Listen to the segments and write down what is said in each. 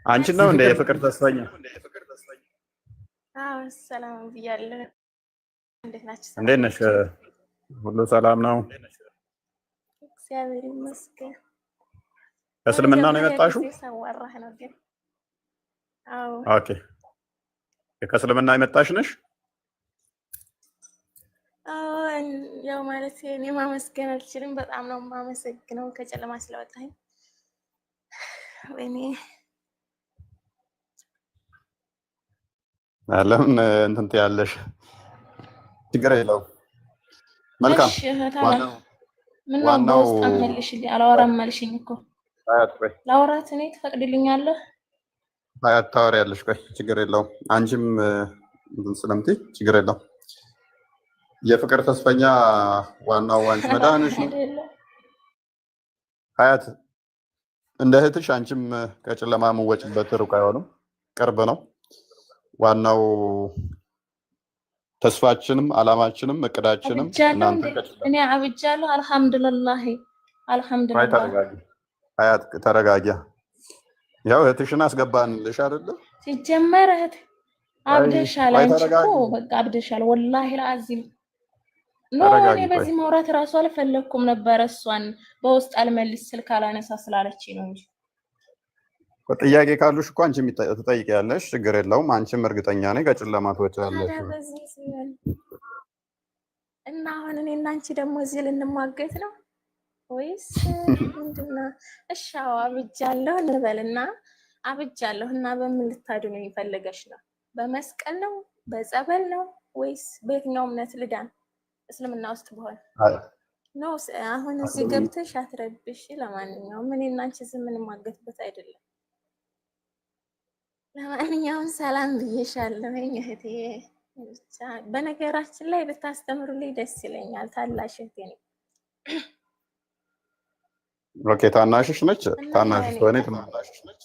አንቺ ነው እንደ የፍቅር ተስፋኛ? አዎ ሰላም ብያለሁ። እንዴት ናችሁ? እንዴት ነሽ? ሁሉ ሰላም ነው? እግዚአብሔር ይመስገን። ከእስልምና ነው የመጣሽው? ሰዋራህ ነው ግን። አዎ ኦኬ። ከእስልምና የመጣሽ ነሽ? አዎ ያው ማለት እኔ ማመስገን አልችልም። በጣም ነው የማመሰግነው ከጨለማ ስለወጣኝ። ወይኔ ለምን እንትን ትያለሽ? ችግር የለውም። መልካም ምን ነው በውስጥ አመልሽልኝ። አላወራም አልሽኝ እኮ ላውራት። እኔ ትፈቅድልኛለህ? አያት ታወሪያለሽ። ቆይ ችግር የለውም። አንቺም እንትን ስለምትይ ችግር የለውም። የፍቅር ተስፈኛ ዋናው አንቺ መድኃኒትሽ ነው። ሀያት እንደ እህትሽ አንቺም ከጨለማ የምወጭበት ሩቅ አይሆንም፣ ቅርብ ነው። ዋናው ተስፋችንም አላማችንም እቅዳችንም እናንተ እኔ አብጃለሁ። አልሐምዱሊላህ አልሐምዱሊላህ። ሀያት ተረጋጊ። ያው እህትሽን አስገባንልሽ አይደለ? ሲጀመር እህት አብደሻል። አንቺ እኮ በቃ አብደሻል። ወላሂ ለአዚም ኖ እኔ በዚህ ማውራት እራሱ አልፈለኩም ነበር። እሷን በውስጥ አልመልስ ስልክ አላነሳ ስላለችኝ ነው እንጂ ጥያቄ ካሉሽ እኮ አንቺም ትጠይቂያለሽ። ችግር የለውም። አንቺም እርግጠኛ ነኝ ከጨለማ ትወጫለሽ። እና አሁን እኔ እና አንቺ ደግሞ እዚህ ልንሟገት ነው ወይስ ምንድን ነው? እሺ አዎ አብጃለሁ እንበልና አብጃለሁ እና በምን ልታድኑ ይፈልገሽ ነው? በመስቀል ነው? በጸበል ነው? ወይስ በየትኛው እምነት ልዳን? እስልምና ውስጥ በሆነ ነው። አሁን እዚህ ገብተሽ አትረብሽ። ለማንኛውም እኔ እና አንቺ ዝም የምንሟገትበት አይደለም። ለማንኛውም ሰላም ብዬሻለሁ እህቴ። በነገራችን ላይ ብታስተምሩልኝ ደስ ይለኛል። ታላሽ እህቴ ነኝ። ኦኬ ታናሽሽ ነች? ታናሽሽ ሆነ ትማራለች ነች?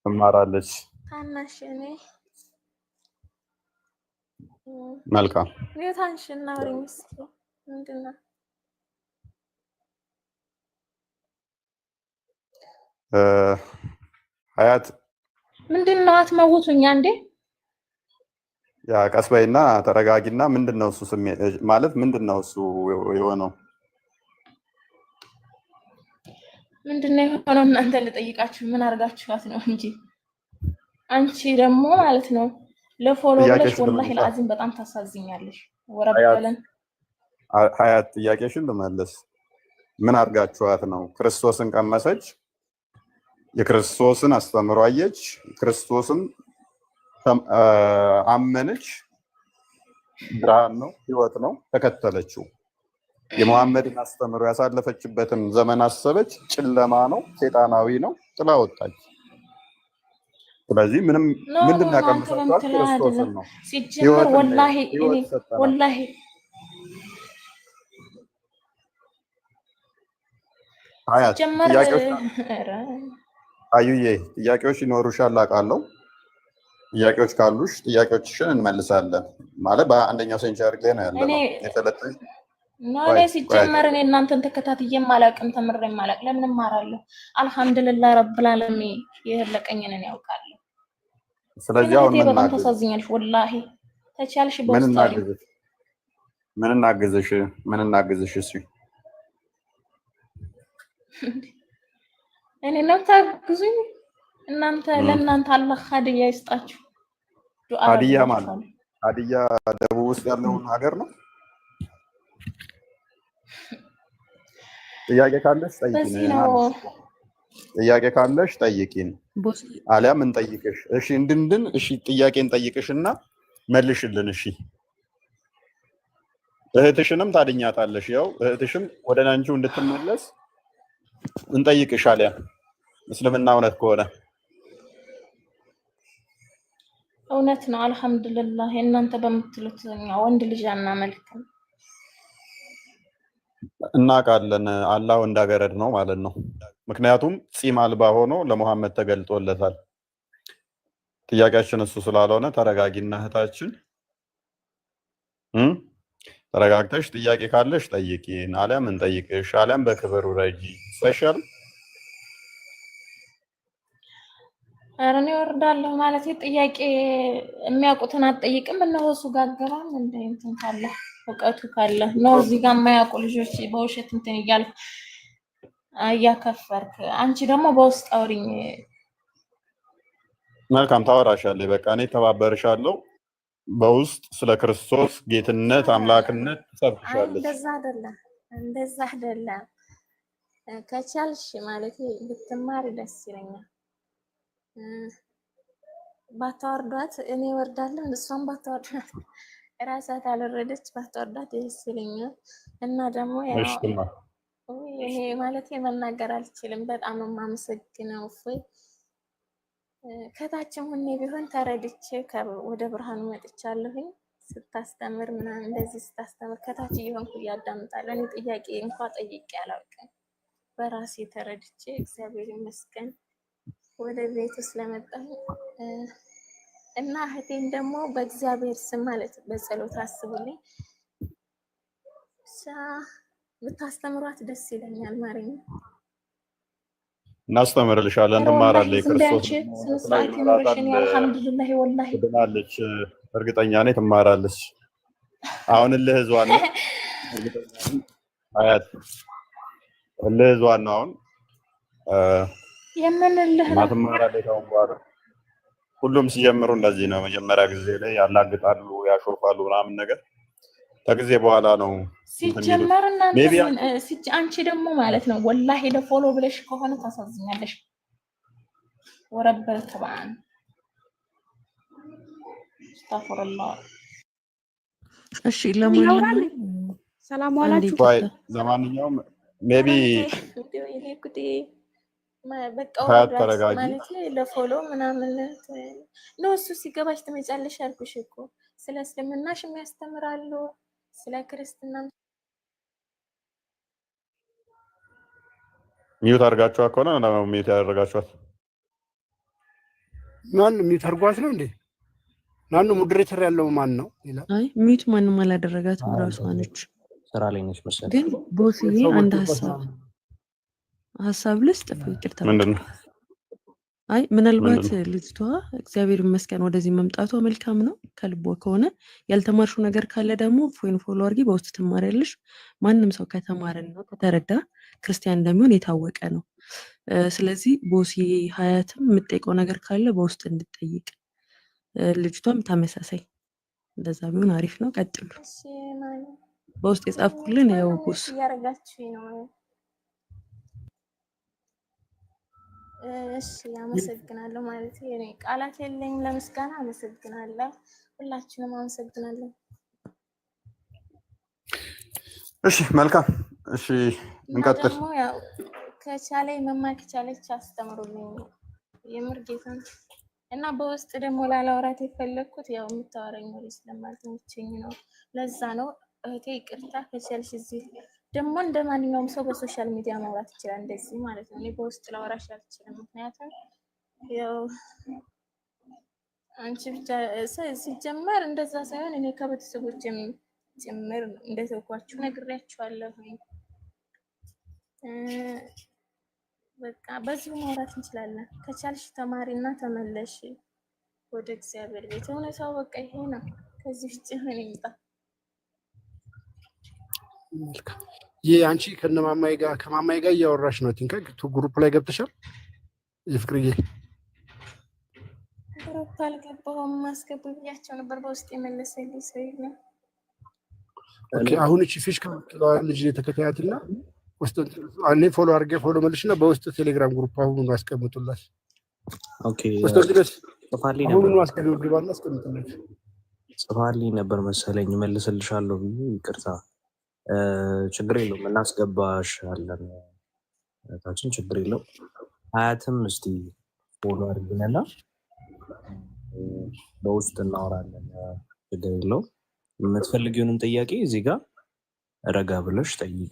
ትማራለች። ታናሽ እኔ መልካም የታንሽና ወሬ ምስኪ ምንድነው? ሀያት ምንድነው? አትመውቱኛ እንዴ? ያ ቀስ በይና ተረጋጊና። ምንድነው እሱ ማለት ምንድነው እሱ የሆነው? ምንድነው የሆነው? እናንተ ልጠይቃችሁ ምን አድርጋችኋት ነው እንጂ አንቺ ደግሞ ማለት ነው ለፎሎ ብለሽ ወላሂ ለአዚም በጣም ታሳዝኛለሽ። ወረበለን ሀያት ጥያቄሽን ልመልስ። ምን አድርጋችኋት ነው? ክርስቶስን ቀመሰች፣ የክርስቶስን አስተምሮ አየች፣ ክርስቶስን አመነች። ብርሃን ነው፣ ህይወት ነው፣ ተከተለችው። የመሐመድን አስተምሮ ያሳለፈችበትን ዘመን አሰበች፣ ጨለማ ነው፣ ሰይጣናዊ ነው፣ ጥላ ወጣች። ስለዚህ ምንድን ያቀመሰባት ክርስቶስን ነው። ሲጀመር ወላሂ ሀያት አዩዬ ጥያቄዎች ይኖሩሻል አውቃለሁ። ጥያቄዎች ካሉሽ ጥያቄዎችሽን እንመልሳለን። ማለት በአንደኛው ሴንቸሪ ላይ ነው ያለነው የተለጠኝ እኔ ሲጀመር እኔ እናንተን ተከታትዬም አላውቅም ተምሬም አላውቅም። ለምን እማራለሁ? አልሐምዱሊላህ ረብል ዓለሚን የለቀኝን እኔ ያውቃለሁ። ስለዚህ አሁን በጣም ተሳዝኛለሽ ወላሂ። ተቻልሽ ምን እናግዝሽ? እሺ እኔ ነው ታግዙኝ እናንተ። ለእናንተ አላህ ሀዲያ ይስጣችሁ። ሀዲያ ማለት ሀዲያ ደቡብ ውስጥ ያለውን ሀገር ነው። ጥያቄ ካለሽ ጠይቂን። አሊያም እንጠይቅሽ። እሺ እንድንድን። እሺ ጥያቄን ጠይቅሽና መልሽልን። እሺ እህትሽንም ታድኛታለሽ። ያው እህትሽም ወደ አንቺው እንድትመለስ እንጠይቅሽ። አሊያም እስልምና እውነት ከሆነ እውነት ነው። አልሐምዱሊላህ እናንተ በምትሉት ወንድ ልጅ አናመልክም። እናውቃለን። አላህ እንዳገረድ ነው ማለት ነው። ምክንያቱም ጺም አልባ ሆኖ ለሙሐመድ ተገልጦለታል። ጥያቄያችን እሱ ስላልሆነ ተረጋጊና እህታችን ተረጋግተሽ ጥያቄ ካለሽ ጠይቂን፣ አሊያም እንጠይቅሽ፣ አሊያም በክብር ውረጂ። ስፔሻል ኧረ እኔ እወርዳለሁ ማለት ጥያቄ የሚያውቁትን አትጠይቅም? እነሆ እሱ ጋር ገባም እንደ እንትን ካለ እውቀቱ ካለ ነው። እዚህ ጋር የማያውቁ ልጆች በውሸት እንትን እያልኩ እያከፈርክ፣ አንቺ ደግሞ በውስጥ አውሪኝ። መልካም ታወራሻለህ። በቃ እኔ ተባበርሻለሁ። በውስጥ ስለ ክርስቶስ ጌትነት አምላክነት ትሰብክሻለች። እንደዛ አይደለም። ከቻልሽ ማለት ብትማሪ ደስ ይለኛል። ባታወርዷት እኔ ወርዳለሁ፣ እሷም ባታወርዷት እራሳት አልወረደች ባታወርዷት ደስ ይለኛል። እና ደግሞ ያው እኔ ማለት መናገር አልችልም። በጣም ነው የማመሰግነው። እፎይ ከታችም ሁኔ ቢሆን ተረድቼ ወደ ብርሃኑ መጥቻለሁኝ። ስታስተምር ምናምን እንደዚህ ስታስተምር ከታች እየሆንኩ እያዳምጣለሁ። እኔ ጥያቄ እንኳ ጠይቄ አላውቅም። በራሴ ተረድቼ እግዚአብሔር ይመስገን ወደ ቤቱ ስለመጣሁ እና እህቴን ደግሞ በእግዚአብሔር ስም ማለት በጸሎት አስቡልኝ። ብታስተምሯት ደስ ይለኛል። ማርያም እናስተምርልሻለን፣ ትማራለች። ክርስቶስ አልሐምዱሊላህ ወላሂ ትድናለች፣ እርግጠኛ ነኝ ትማራለች። አሁን እልህ ይዟል ነው አያት እልህ ይዟል ነው አሁን የምንልህ ነው ትማራለች። አሁን በኋላ ሁሉም ሲጀምሩ እንደዚህ ነው። መጀመሪያ ጊዜ ላይ ያላግጣሉ፣ ያሾፋሉ ምናምን ነገር ከጊዜ በኋላ ነው ሲጀመር። እናንተ አንቺ ደግሞ ማለት ነው ወላሂ ለፎሎ ብለሽ ከሆነ ታሳዝኛለሽ። ወረበል ተባን አስተግፍሩላህ። እሺ ለማንኛውም ሰላም ዋላችሁ። ለማንኛውም ሜቢ በቃ ማለት ለፎሎ ምናምን ነው። እሱ ሲገባሽ ትመጫለሽ አልኩሽ እኮ። ስለ እስልምናሽ የሚያስተምራሉ፣ ስለ ክርስትና ሚዩት አድርጋችኋት ከሆነ ነው ሚዩት ያደረጋችኋት። ማን ሚዩት አድርጓት ነው እንዴ? ማን ነው ሞዴሬተር ያለው? ማን ነው? አይ ሚዩት ማንም አላደረጋትም፣ ራሷ ነች። ስራ ላይ ነች መሰለኝ። ግን ቦስዬ አንድ ሀሳብ ልስጥ። ይቅርታ ምንድነው? አይ ምናልባት ልጅቷ እግዚአብሔር ይመስገን ወደዚህ መምጣቷ መልካም ነው ከልቧ ከሆነ። ያልተማርሹ ነገር ካለ ደግሞ ፎይን ፎሎ አድርጊ፣ በውስጥ ትማሪያለሽ። ማንም ሰው ከተማረና ከተረዳ ክርስቲያን እንደሚሆን የታወቀ ነው። ስለዚህ ቦስዬ ሀያትም የምጠይቀው ነገር ካለ በውስጥ እንድጠይቅ፣ ልጅቷም ተመሳሳይ እንደዛ ቢሆን አሪፍ ነው። ቀጥሉ። በውስጥ የጻፍኩልን ያው ቦስ ያረጋችሁ ነው። እሺ አመሰግናለሁ። ማለት እኔ ቃላት የለኝም ለምስጋና። አመሰግናለሁ፣ ሁላችንም አመሰግናለሁ። እሺ መልካም። እሺ እንቀጥል። ደግሞ ያው ከቻለኝ መማር ከቻለች አስተምሩልኝ የምር ጌታን። እና በውስጥ ደግሞ ላላወራት የፈለኩት ያው የምታወራኝ ወሬ ስለማልተመቸኝ ነው። ለዛ ነው እህቴ ይቅርታ። ከቻልሽ እዚህ ደግሞ እንደ ማንኛውም ሰው በሶሻል ሚዲያ ማውራት ይችላል፣ እንደዚህ ማለት ነው። እኔ በውስጥ ላወራሽ አልችልም፣ ምክንያቱም ያው አንቺ ብቻ ሲጀመር እንደዛ ሳይሆን እኔ ከቤተሰቦቼም ጭምር እንደተውኳችሁ ነግሬያችኋለሁ። በቃ በዚሁ ማውራት እንችላለን። ከቻልሽ ተማሪና ተመለሽ ወደ እግዚአብሔር ቤት። እውነታው በቃ ይሄ ነው። ከዚህ ውጭ ምን ይምጣ? ይህ አንቺ ከነማማይ ጋር ከማማይ ጋር እያወራሽ ነው። ቲንካ ግሩፕ ላይ ገብተሻል? የፍቅርዬ ግሩፕ አልገባሁም። ማስገቡ ብያቸው ነበር፣ በውስጥ የመለሰልኝ ሰው የለም። ኦኬ አሁን እቺ ፊሽ ልጅ ተከታያትና ውስጥ እኔ ፎሎ አድርጌ ፎሎ መልሽና በውስጥ ቴሌግራም ግሩፕ አሁን አስቀምጡላት። ኦኬ ውስጥ ድረስ ጽፋልኝ ነበር። አሁን አስቀምጡልኝ አስቀምጡልኝ። ጽፋልኝ ነበር መሰለኝ መልስልሻለሁ ብዬ ይቅርታ። ችግር የለውም እናስገባሻለን። ታችን ችግር የለውም። ሀያትም እስቲ ፎሎ አድርግንና በውስጥ እናወራለን። ችግር የለውም። የምትፈልጊውንም ጥያቄ እዚህ ጋር ረጋ ብለሽ ጠይቄ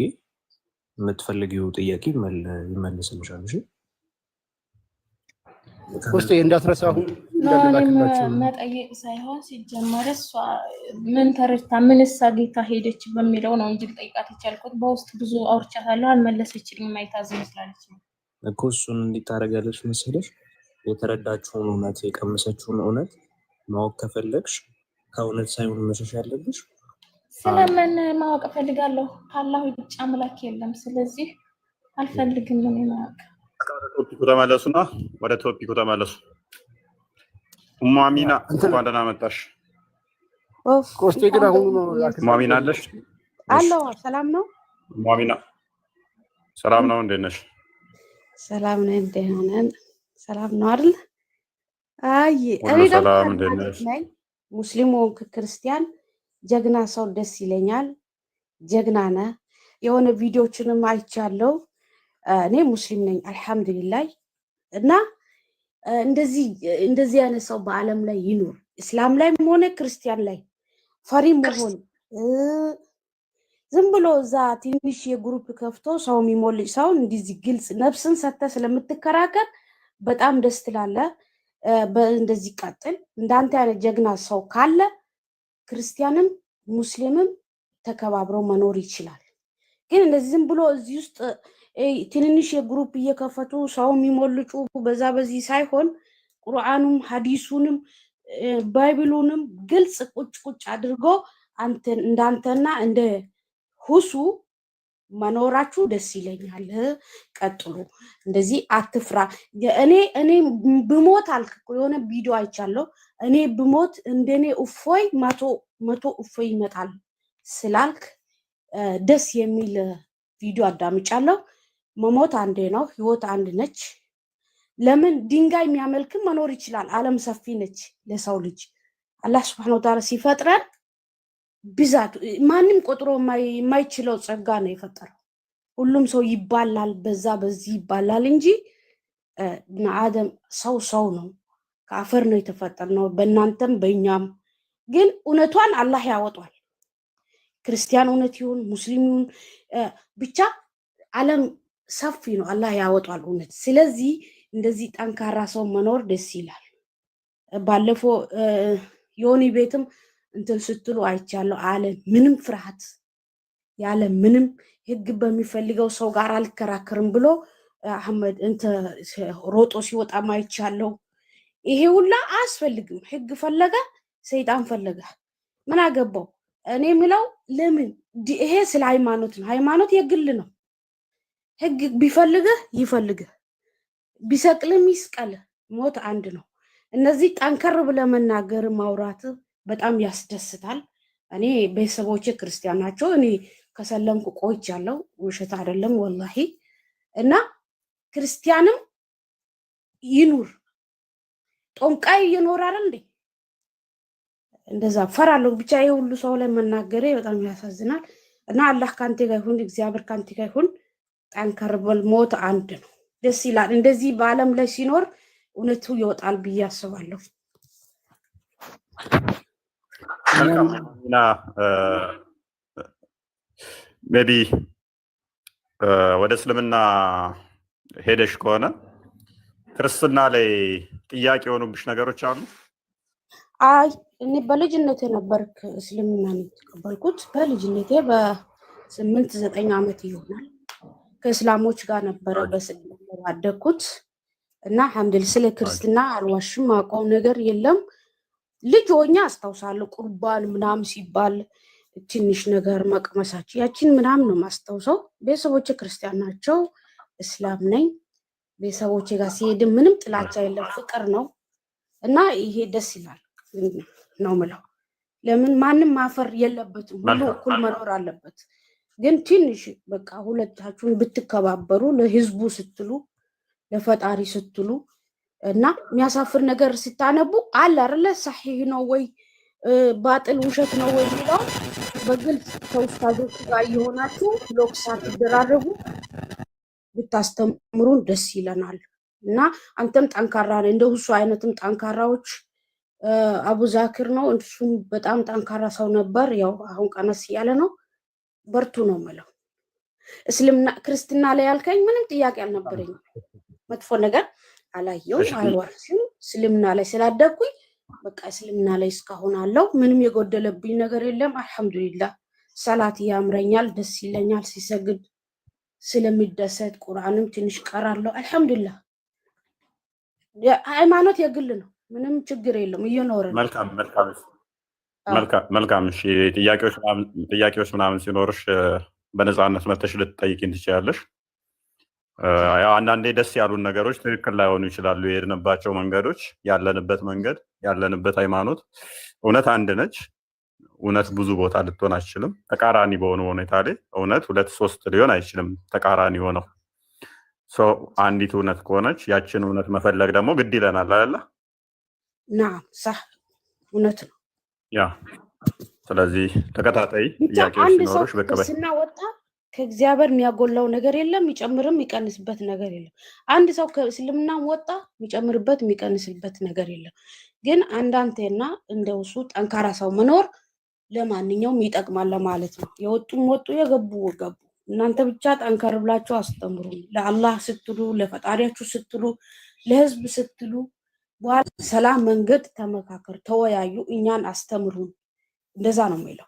የምትፈልጊው ጥያቄ ይመልስልሻል። እሺ ውስጥ እንዳትረሳ። አሁን መጠየቅ ሳይሆን ሲጀመር እሷ ምን ተረድታ ምንስ አግኝታ ሄደች በሚለው ነው እንጂ ልጠይቃት የቻልኩት። በውስጥ ብዙ አውርቻታለሁ፣ አልመለሰችልኝም። አይታዝ መስላለች ነው እኮ እሱን እንዲታረጋለች መሰለሽ። የተረዳችውን እውነት የቀመሰችውን እውነት ማወቅ ከፈለግሽ ከእውነት ሳይሆን መሸሽ ያለብሽ ስለምን ማወቅ እፈልጋለሁ? ከአላህ ውጭ አምላክ የለም። ስለዚህ አልፈልግም ምን ማወቅ። ቶፒኩ ተመለሱና ወደ ቶፒኩ ተመለሱ። ሙአሚና እንኳን ደህና መጣሽ። ኮስቴ ግን አሁን ነው ሙአሚና አለሽ? አለው ሰላም ነው። ሙአሚና ሰላም ነው። እንዴት ነሽ? ሰላም ነኝ። ደህና ነን። ሰላም ነው አይደል? አይ እኔ ሰላም እንዴት ደግሞ ነሽ? ነኝ ሙስሊም ወንክ ክርስቲያን ጀግና ሰው ደስ ይለኛል። ጀግና ነህ። የሆነ ቪዲዮዎችንም አይቻለሁ። እኔ ሙስሊም ነኝ አልሐምዱሊላህ። እና እንደዚህ አይነት ሰው በአለም ላይ ይኑር። እስላም ላይም ሆነ ክርስቲያን ላይ ፈሪ መሆን ዝም ብሎ እዛ ትንሽ የግሩፕ ከፍቶ ሰው የሚሞልጭ ሰው እንደዚህ ግልጽ ነፍስን ሰተ ስለምትከራከር በጣም ደስ ትላለህ። እንደዚህ ቀጥል። እንዳንተ አይነት ጀግና ሰው ካለ ክርስቲያንም ሙስሊምም ተከባብረው መኖር ይችላል። ግን እንደዚህ ዝም ብሎ እዚህ ውስጥ ትንንሽ የግሩፕ እየከፈቱ ሰው የሚሞልጩ በዛ በዚህ ሳይሆን ቁርአኑም ሐዲሱንም ባይብሉንም ግልጽ ቁጭ አድርጎ እንዳንተና እንደ ሁሱ መኖራችሁ ደስ ይለኛል። ቀጥሉ። እንደዚህ አትፍራ። እኔ ብሞት አልክ የሆነ ቪዲዮ አይቻለሁ። እኔ ብሞት እንደኔ እፎይ መቶ እፎይ ይመጣል ስላልክ ደስ የሚል ቪዲዮ አዳምጫለሁ። መሞት አንዴ ነው፣ ህይወት አንድ ነች። ለምን ድንጋይ የሚያመልክም መኖር ይችላል። ዓለም ሰፊ ነች ለሰው ልጅ። አላህ Subhanahu Wa Ta'ala ሲፈጥረን ብዛት ማንም ቆጥሮ የማይችለው ጸጋ ነው የፈጠረው። ሁሉም ሰው ይባላል፣ በዛ በዚህ ይባላል እንጂ አደም ሰው ነው። ከአፈር ነው የተፈጠርነው፣ በእናንተም በእኛም። ግን እውነቷን አላህ ያወጣል። ክርስቲያን እውነት ይሁን ሙስሊም ይሁን ብቻ ዓለም ሰፊ ነው፣ አላህ ያወጣል እውነት። ስለዚህ እንደዚህ ጠንካራ ሰው መኖር ደስ ይላል። ባለፈው ዮኒ ቤትም እንትን ስትሉ አይቻለሁ። አለ ምንም ፍርሃት ያለ ምንም ህግ በሚፈልገው ሰው ጋር አልከራከርም ብሎ አህመድ ሮጦ ሲወጣ አይቻለሁ። ይሄ ሁላ አያስፈልግም። ህግ ፈለገ ሰይጣን ፈለገ ምን አገባው? እኔ ምለው ለምን ይሄ ስለ ሃይማኖት ነው። ሃይማኖት የግል ነው። ህግ ቢፈልግህ ይፈልግህ፣ ቢሰቅልም ይስቀል፣ ሞት አንድ ነው። እነዚህ ጠንከር ብለህ መናገር ማውራት በጣም ያስደስታል። እኔ ቤተሰቦቼ ክርስቲያን ናቸው። እኔ ከሰለምኩ ቆይቻለሁ፣ ውሸት አይደለም ወላሂ። እና ክርስቲያንም ይኑር ጦንቃይ ይኖራል እንዴ? እንደዛ ፈራለሁ። ብቻ ይሄ ሁሉ ሰው ላይ መናገሬ በጣም ያሳዝናል። እና አላህ ካንተ ጋር ይሁን፣ እግዚአብሔር ካንተ ጋር ይሁን። ጠንከር በል፣ ሞት አንድ ነው። ደስ ይላል። እንደዚህ በአለም ላይ ሲኖር እውነቱ ይወጣል ብዬ አስባለሁ። እና ሜቢ ወደ እስልምና ሄደሽ ከሆነ ክርስትና ላይ ጥያቄ የሆኑብሽ ነገሮች አሉ? አይ እኔ በልጅነቴ ነበር እስልምና የተቀበልኩት። በልጅነቴ በ8-9 ዓመት ይሆናል። ከእስላሞች ጋር ነበረ በስልምና ያደግኩት እና አልሐምዱሊላህ ስለ ክርስትና አልዋሽም፣ አውቀው ነገር የለም። ልጅ ሆኜ አስታውሳለሁ ቁርባን ምናምን ሲባል ትንሽ ነገር መቅመሳቸው ያችን ምናምን ነው ማስታውሰው። ቤተሰቦቼ ክርስቲያን ናቸው፣ እስላም ነኝ። ቤተሰቦቼ ጋር ሲሄድ ምንም ጥላቻ የለም፣ ፍቅር ነው እና ይሄ ደስ ይላል ነው ምለው። ለምን ማንም ማፈር የለበትም፣ ሁሉ እኩል መኖር አለበት። ግን ትንሽ በቃ ሁለታችሁን ብትከባበሩ ለህዝቡ ስትሉ ለፈጣሪ ስትሉ እና የሚያሳፍር ነገር ስታነቡ አለ አይደለ ሰሂህ ነው ወይ ባጥል ውሸት ነው ወይ ብለው በግልጽ ከኡስታዞች ጋር የሆናችሁ ብሎክ ሳትደራረቡ ብታስተምሩን ደስ ይለናል። እና አንተም ጠንካራ ነህ፣ እንደ ሁሱ አይነትም ጠንካራዎች አቡ ዛክር ነው፣ እሱም በጣም ጠንካራ ሰው ነበር። ያው አሁን ቀነስ ያለ ነው። በርቱ ነው ማለት። እስልምና ክርስትና ላይ ያልከኝ ምንም ጥያቄ አልነበረኝም። መጥፎ ነገር አላየሁም፣ አይዋሽም። እስልምና ላይ ስላደግኩኝ በቃ እስልምና ላይ እስካሁን አለው። ምንም የጎደለብኝ ነገር የለም። አልሐምዱሊላህ ሰላት ያምረኛል፣ ደስ ይለኛል። ሲሰግድ ስለሚደሰት ቁርአንም ትንሽ ቀራለሁ። አልሐምዱሊላህ ሃይማኖት የግል ነው። ምንም ችግር የለም። እየኖረ ነው። መልካም። እሺ ጥያቄዎች ምናምን ሲኖርሽ በነፃነት መተሽ ልትጠይቂኝ ትችያለሽ። ያው አንዳንዴ ደስ ያሉን ነገሮች ትክክል ላይሆኑ ይችላሉ። የሄድንባቸው መንገዶች፣ ያለንበት መንገድ፣ ያለንበት ሃይማኖት እውነት አንድ ነች። እውነት ብዙ ቦታ ልትሆን አይችልም። ተቃራኒ በሆነ ሁኔታ ላይ እውነት 2-3 ሊሆን አይችልም። ተቃራኒ ሆነው አንዲት እውነት ከሆነች ያችን እውነት መፈለግ ደግሞ ግድ ይለናል አይደለ? ናም صح እውነት ነው። ያ ስለዚህ ተከታታይ ጥያቄዎች ሲኖሩሽ በቀበይ ስናወጣ ከእግዚአብሔር የሚያጎላው ነገር የለም፣ የሚጨምርም የሚቀንስበት ነገር የለም። አንድ ሰው ከእስልምና ወጣ የሚጨምርበት የሚቀንስበት ነገር የለም። ግን አንዳንቴና እንደውሱ ጠንካራ ሰው መኖር ለማንኛውም ይጠቅማል ለማለት ነው። የወጡም ወጡ፣ የገቡ ገቡ። እናንተ ብቻ ጠንከር ብላችሁ አስተምሩ። ለአላህ ስትሉ፣ ለፈጣሪያችሁ ስትሉ፣ ለህዝብ ስትሉ በኋላ ሰላም መንገድ ተመካከር፣ ተወያዩ፣ እኛን አስተምሩን። እንደዛ ነው የሚለው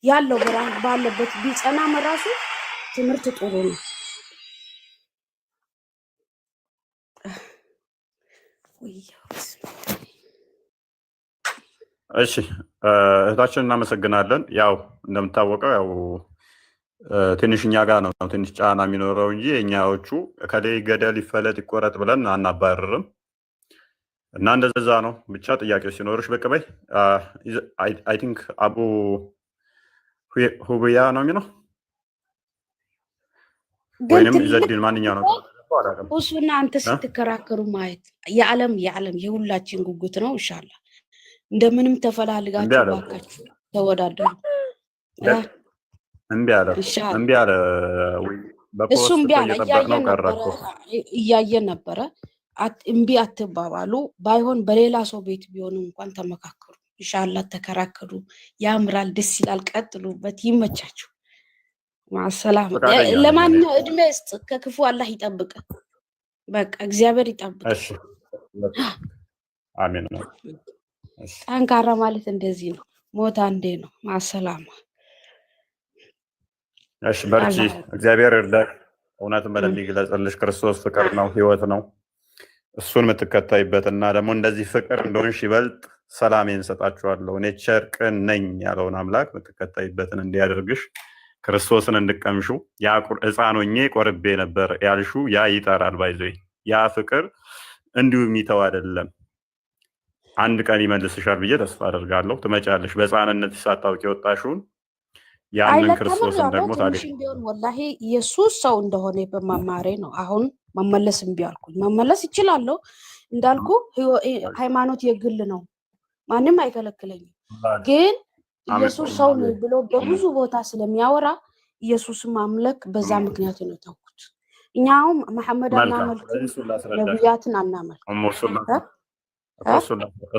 ያለው ባለበት ቢጸና መራሱ ትምህርት ጥሩ ነው። እሺ እህታችን እናመሰግናለን። ያው እንደምታወቀው ያው ትንሽ እኛ ጋር ነው ትንሽ ጫና የሚኖረው እንጂ እኛዎቹ ከላይ ገደል ይፈለጥ ይቆረጥ ብለን አናባርርም እና እንደዛ ነው። ብቻ ጥያቄው ሲኖርሽ በቀበይ አይ ቲንክ አቡ ሁብያ ነው የሚለው ወይንም ዘዲን ማንኛው ነው እሱና አንተ ስትከራከሩ ማየት የዓለም የሁላችን ጉጉት ነው። ኢንሻአላህ እንደምንም ተፈላልጋችሁ ባካችሁ ተወዳደሩ። እምቢ አለ እሱም ቢያለ እያየን ነበረ። እምቢ አትባባሉ። ባይሆን በሌላ ሰው ቤት ቢሆንም እንኳን ተመካከሩ። ኢንሻአላህ ተከራከሩ። ያምራል፣ ደስ ይላል። ቀጥሉበት፣ ይመቻችሁ። ማሰላም ለማንኛው እድሜ ውስጥ ከክፉ አላህ ይጠብቅ። በቃ እግዚአብሔር ይጠብቅ። እሺ አሜን ነው። ጠንካራ ማለት እንደዚህ ነው። ሞት አንዴ ነው። ማሰላም እሺ በርቺ፣ እግዚአብሔር ይርዳሽ። እውነትን በደንብ ይግለጽልሽ። ክርስቶስ ፍቅር ነው፣ ህይወት ነው። እሱን የምትከታይበትና ደግሞ እንደዚህ ፍቅር እንደሆንሽ ይበልጥ ሰላሜን ሰጣችኋለሁ እኔ ቸር ቅን ነኝ ያለውን አምላክ የምትከታይበትን እንዲያደርግሽ ክርስቶስን እንድቀምሹ ያ ሕፃን ሆኜ ቆርቤ ነበር ያልሹ ያ ይጠራል። ባይዘይ ያ ፍቅር እንዲሁ የሚተው አይደለም። አንድ ቀን ይመልስሻል ብዬ ተስፋ አደርጋለሁ። ትመጫለሽ። በሕፃንነት ሳታውቂ የወጣሽውን ያንን ክርስቶስን ደግሞ ታዲያ ቢሆን ወላሂ ኢየሱስ ሰው እንደሆነ በመማሬ ነው። አሁን መመለስ እምቢ አልኩኝ። መመለስ ይችላለሁ እንዳልኩ ሃይማኖት የግል ነው፣ ማንም አይከለክለኝም። ግን ኢየሱስ ሰው ነው ብሎ በብዙ ቦታ ስለሚያወራ ኢየሱስ ማምለክ በዛ ምክንያት ነው ተውኩት። እኛው መሐመድ አናመልክ ነብያትን አናመልክ።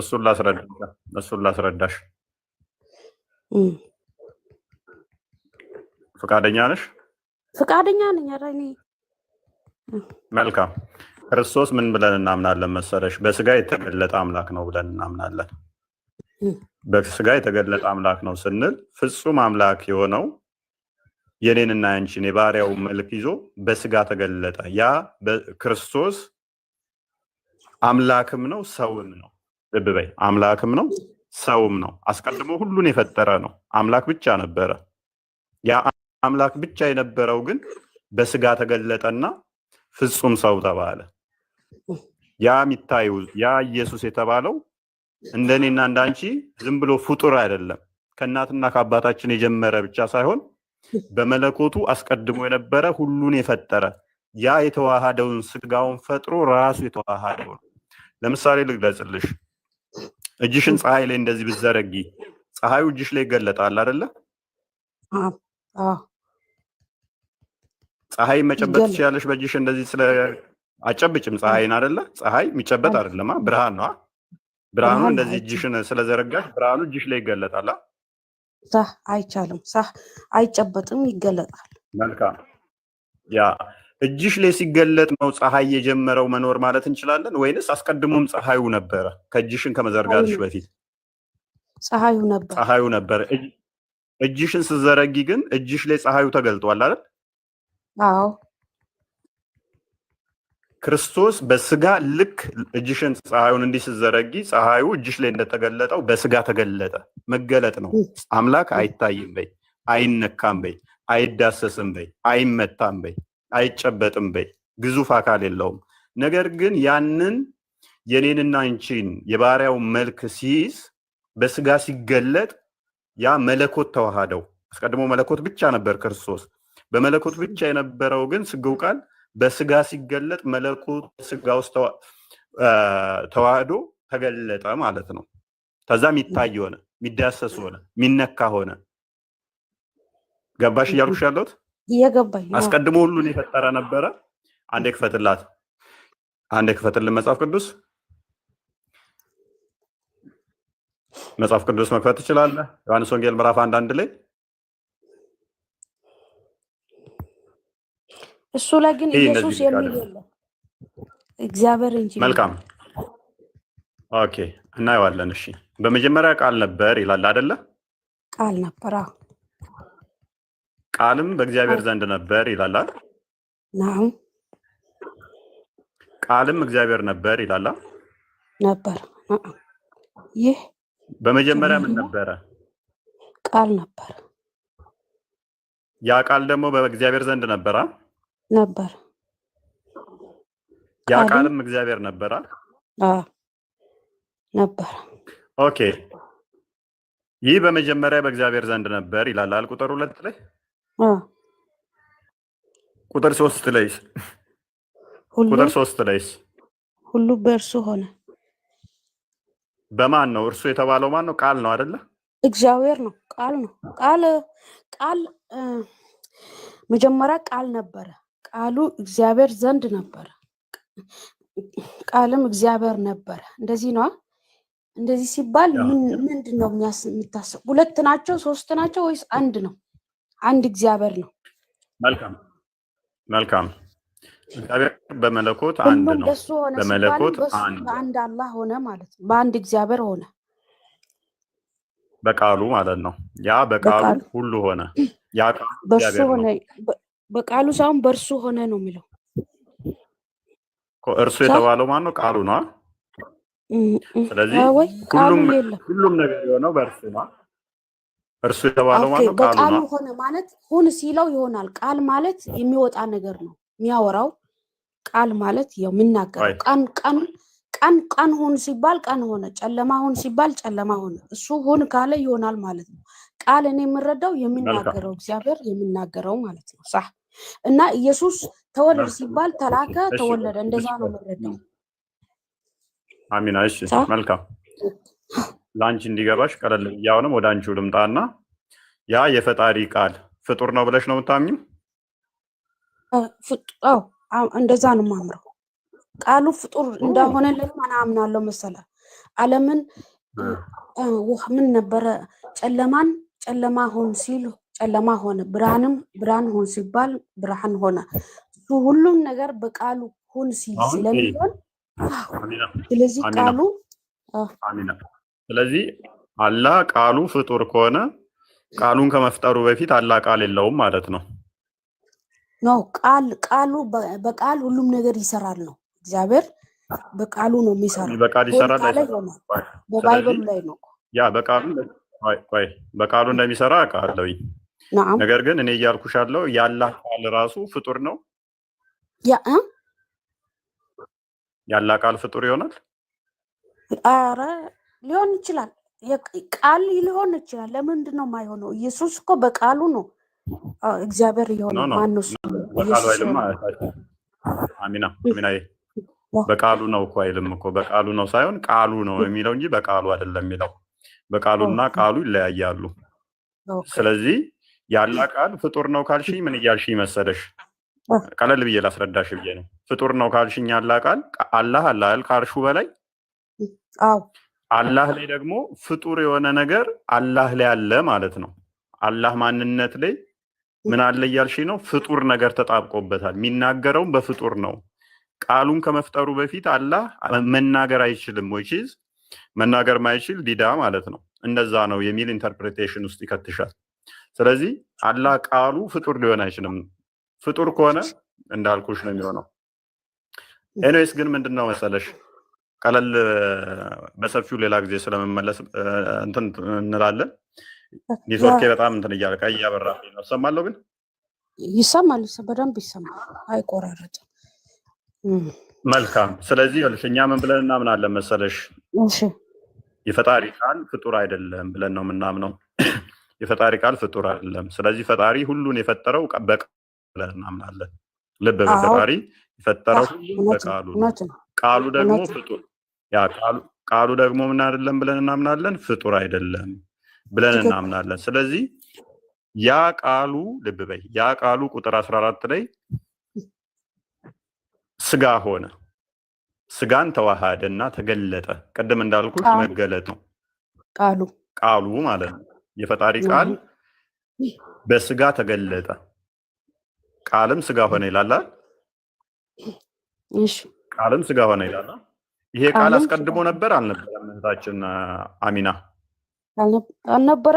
እሱን ላስረዳሽ። ፈቃደኛ ነሽ? ፈቃደኛ ነኝ። ኧረ እኔ መልካም። ክርስቶስ ምን ብለን እናምናለን መሰለሽ? በስጋ የተገለጠ አምላክ ነው ብለን እናምናለን። በስጋ የተገለጠ አምላክ ነው ስንል ፍጹም አምላክ የሆነው የኔንና ያንቺን የባሪያው መልክ ይዞ በስጋ ተገለጠ። ያ ክርስቶስ አምላክም ነው ሰውም ነው። ልብ በይ፣ አምላክም ነው ሰውም ነው። አስቀድሞ ሁሉን የፈጠረ ነው። አምላክ ብቻ ነበረ። ያ አምላክ ብቻ የነበረው ግን በስጋ ተገለጠና ፍጹም ሰው ተባለ። ያ የሚታዩ ያ ኢየሱስ የተባለው እንደኔና እንዳንቺ ዝም ብሎ ፍጡር አይደለም። ከእናትና ከአባታችን የጀመረ ብቻ ሳይሆን በመለኮቱ አስቀድሞ የነበረ ሁሉን የፈጠረ ያ የተዋሃደውን ስጋውን ፈጥሮ ራሱ የተዋሃደው ነው። ለምሳሌ ልግለጽልሽ። እጅሽን ፀሐይ ላይ እንደዚህ ብትዘረጊ ፀሐዩ እጅሽ ላይ ይገለጣል አይደለ? ፀሐይ መጨበጥ ትችያለሽ በእጅሽ እንደዚህ ስለ አጨብጭም ፀሐይን አይደለ? ፀሐይ የሚጨበጥ አይደለም፣ ብርሃን ነው። ብርሃኑ እንደዚህ እጅሽን ስለዘረጋሽ ብርሃኑ እጅሽ ላይ ይገለጣል። ሳህ አይቻልም፣ ሳህ አይጨበጥም፣ ይገለጣል። መልካም። ያ እጅሽ ላይ ሲገለጥ ነው ፀሐይ የጀመረው መኖር ማለት እንችላለን ወይንስ አስቀድሞም ፀሐዩ ነበረ? ከእጅሽን ከመዘርጋትሽ በፊት ፀሐዩ ነበረ። እጅሽን ስትዘረጊ ግን እጅሽ ላይ ፀሐዩ ተገልጧል አይደል? አዎ። ክርስቶስ በስጋ ልክ እጅሽን ፀሐዩን እንዲህ ስትዘረጊ ፀሐዩ እጅሽ ላይ እንደተገለጠው በስጋ ተገለጠ። መገለጥ ነው። አምላክ አይታይም በይ፣ አይነካም በይ፣ አይዳሰስም በይ፣ አይመታም በይ፣ አይጨበጥም በይ፣ ግዙፍ አካል የለውም። ነገር ግን ያንን የኔንና አንቺን የባሪያው መልክ ሲይዝ በስጋ ሲገለጥ ያ መለኮት ተዋሃደው። አስቀድሞ መለኮት ብቻ ነበር ክርስቶስ። በመለኮት ብቻ የነበረው ግን ስግው ቃል በስጋ ሲገለጥ መለኮት ስጋ ውስጥ ተዋህዶ ተገለጠ ማለት ነው። ከዛ የሚታይ ሆነ፣ የሚዳሰስ ሆነ፣ የሚነካ ሆነ። ገባሽ እያልኩሽ ያለሁት? እየገባኝ። አስቀድሞ ሁሉን የፈጠረ ነበረ። አንዴ ክፈትላት፣ አንዴ ክፈትልን መጽሐፍ ቅዱስ። መጽሐፍ ቅዱስ መክፈት ትችላለህ? ዮሐንስ ወንጌል ምዕራፍ 1 ላይ እሱ ላይ ግን ኢየሱስ የሚል የለም እግዚአብሔር እንጂ። መልካም ኦኬ፣ እናየዋለን። እሺ በመጀመሪያ ቃል ነበር ይላል አይደለ? ቃል ነበር። ቃልም በእግዚአብሔር ዘንድ ነበር ይላል አይደል? ናው ቃልም እግዚአብሔር ነበር ይላል ነበር። ይህ በመጀመሪያ ምን ነበረ? ቃል ነበር። ያ ቃል ደግሞ በእግዚአብሔር ዘንድ ነበረ ነበር። ያ ቃልም እግዚአብሔር ነበረ ነበር። ኦኬ፣ ይህ በመጀመሪያ በእግዚአብሔር ዘንድ ነበር ይላል ቁጥር 2 ላይ። ቁጥር 3 ላይ ቁጥር 3 ላይ ሁሉ በእርሱ ሆነ። በማን ነው እርሱ የተባለው? ማን ነው? ቃል ነው አይደለ? እግዚአብሔር ነው። ቃል ነው። ቃል መጀመሪያ ቃል ነበረ። ቃሉ እግዚአብሔር ዘንድ ነበረ። ቃልም እግዚአብሔር ነበረ። እንደዚህ ነው። እንደዚህ ሲባል ምንድን ነው የሚታሰብ? ሁለት ናቸው? ሶስት ናቸው? ወይስ አንድ ነው? አንድ እግዚአብሔር ነው። መልካም መልካም። እግዚአብሔር በመለኮት አንድ ነው። በመለኮት አንድ፣ በአንድ አላህ ሆነ ማለት ነው። በአንድ እግዚአብሔር ሆነ በቃሉ ማለት ነው። ያ በቃሉ ሁሉ ሆነ። ያ ቃሉ በሱ ሆነ። በቃሉ ሳይሆን በእርሱ ሆነ ነው የሚለው። እርሱ የተባለው ማን ነው? ቃሉ ነው። ስለዚህ ሁሉም ነገር የሆነው በእርሱ ነው። እርሱ የተባለው ማን ነው? ቃሉ ነው። ሆነ ማለት ሁን ሲለው ይሆናል። ቃል ማለት የሚወጣ ነገር ነው፣ የሚያወራው። ቃል ማለት ያው የሚናገረው ቀን ሁን ሲባል ቀን ሆነ፣ ጨለማ ሁን ሲባል ጨለማ ሆነ። እሱ ሁን ካለ ይሆናል ማለት ነው። ቃል እኔ የምረዳው የሚናገረው እግዚአብሔር የሚናገረው ማለት ነው። ሳ እና ኢየሱስ ተወለደ ሲባል ተላከ፣ ተወለደ። እንደዛ ነው የምረዳው። አሚና። እሺ መልካም። ለአንቺ እንዲገባሽ ቀለል ብያውንም ወደ አንቺው ልምጣና ያ የፈጣሪ ቃል ፍጡር ነው ብለሽ ነው የምታምኚው? እንደዛ ነው የማምረው። ቃሉ ፍጡር እንደሆነ ለምን አምናለሁ መሰለህ? ዓለምን ምን ነበረ? ጨለማ ሆን ሲል ጨለማ ሆነ፣ ብርሃንም ብርሃን ሆን ሲባል ብርሃን ሆነ። እሱ ሁሉም ነገር በቃሉ ሁን ሲል ስለሚሆን ስለዚህ ቃሉ አሚና። ስለዚህ አላህ ቃሉ ፍጡር ከሆነ ቃሉን ከመፍጠሩ በፊት አላህ ቃል የለውም ማለት ነው። ነው ቃሉ በቃል ሁሉም ነገር ይሰራል ነው። እግዚአብሔር በቃሉ ነው የሚሰራው። በቃል ይሰራል። በባይብል ላይ ነው ያ በቃሉ እንደሚሰራ ቃል። ነገር ግን እኔ እያልኩሽ ያለው የአላህ ቃል ራሱ ፍጡር ነው። የአላህ ቃል ፍጡር ይሆናል? ኧረ ሊሆን ይችላል። ቃል ሊሆን ይችላል። ለምንድን ነው የማይሆነው? ኢየሱስ እኮ በቃሉ ነው እግዚአብሔር የሆነ ማነው? አሚና በቃሉ ነው እኮ አይልም እኮ። በቃሉ ነው ሳይሆን ቃሉ ነው የሚለው እንጂ በቃሉ አይደለም የሚለው። በቃሉና ቃሉ ይለያያሉ። ስለዚህ ያላ ቃል ፍጡር ነው ካልሽኝ ምን እያልሽኝ መሰለሽ? ቀለል ብዬ ላስረዳሽ ብዬ ነው። ፍጡር ነው ካልሽኝ ያላ ቃል አላህ ካልሹ በላይ አላህ ላይ ደግሞ ፍጡር የሆነ ነገር አላህ ላይ አለ ማለት ነው። አላህ ማንነት ላይ ምን አለ እያልሽኝ ነው? ፍጡር ነገር ተጣብቆበታል። የሚናገረውም በፍጡር ነው። ቃሉን ከመፍጠሩ በፊት አላህ መናገር አይችልም ወይ መናገር ማይችል ዲዳ ማለት ነው። እንደዛ ነው የሚል ኢንተርፕሬቴሽን ውስጥ ይከትሻል። ስለዚህ አላህ ቃሉ ፍጡር ሊሆን አይችልም። ፍጡር ከሆነ እንዳልኩሽ ነው የሚሆነው። ኤኒዌይስ ግን ምንድነው መሰለሽ ቀለል በሰፊው ሌላ ጊዜ ስለመመለስ እንትን እንላለን። ኔትወርክ በጣም እንትን እያለ ቀይ እያበራ ነው። ሰማለሁ ግን ይሰማል፣ በደንብ ይሰማል፣ አይቆራረጥም። መልካም። ስለዚህ እኛ ምን ብለን እናምናለን መሰለሽ? እሺ የፈጣሪ ቃል ፍጡር አይደለም ብለን ነው የምናምነው። የፈጣሪ ቃል ፍጡር አይደለም። ስለዚህ ፈጣሪ ሁሉን የፈጠረው በቃሉ ብለን እናምናለን። ልብ በፈጣሪ የፈጠረው ሁሉ በቃሉ ነው። ቃሉ ደግሞ ፍጡር ቃሉ ደግሞ ምን አይደለም ብለን እናምናለን? ፍጡር አይደለም ብለን እናምናለን። ስለዚህ ያ ቃሉ ልብ በይ፣ ያ ቃሉ ቁጥር 14 ላይ ስጋ ሆነ፣ ስጋን ተዋሃደና ተገለጠ። ቅድም እንዳልኩት መገለጥ ነው ቃሉ ማለት ነው። የፈጣሪ ቃል በስጋ ተገለጠ፣ ቃልም ስጋ ሆነ ይላል። እሺ ቃልም ስጋ ሆነ ይላል። ይሄ ቃል አስቀድሞ ነበር አልነበረም? እህታችን አሚና አልነበረ?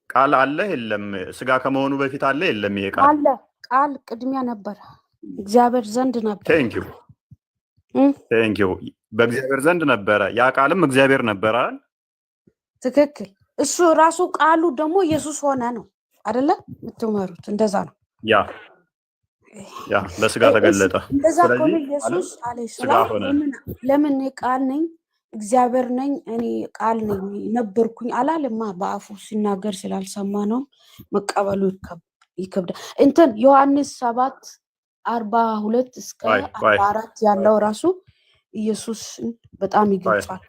ቃል አለ የለም? ስጋ ከመሆኑ በፊት አለ የለም? ይሄ ቃል አለ። ቃል ቅድሚያ ነበረ፣ እግዚአብሔር ዘንድ ነበር። ቴንክ ዩ በእግዚአብሔር ዘንድ ነበረ። ያ ቃልም እግዚአብሔር ነበረ አይደል? ትክክል። እሱ ራሱ ቃሉ ደግሞ ኢየሱስ ሆነ ነው አይደለ? የምትመሩት እንደዛ ነው። ያ በስጋ ተገለጠ። እንደዛ ከሆነ ኢየሱስ አለይሂ ሰላም ለምን እኔ ቃል ነኝ እግዚአብሔር ነኝ እኔ ቃል ነኝ ነበርኩኝ አላለማ። በአፉ ሲናገር ስላልሰማ ነው። መቀበሉ ይከብዳል። እንትን ዮሐንስ 7:42 እስከ 44 ያለው ራሱ ኢየሱስ በጣም ይገልጻል።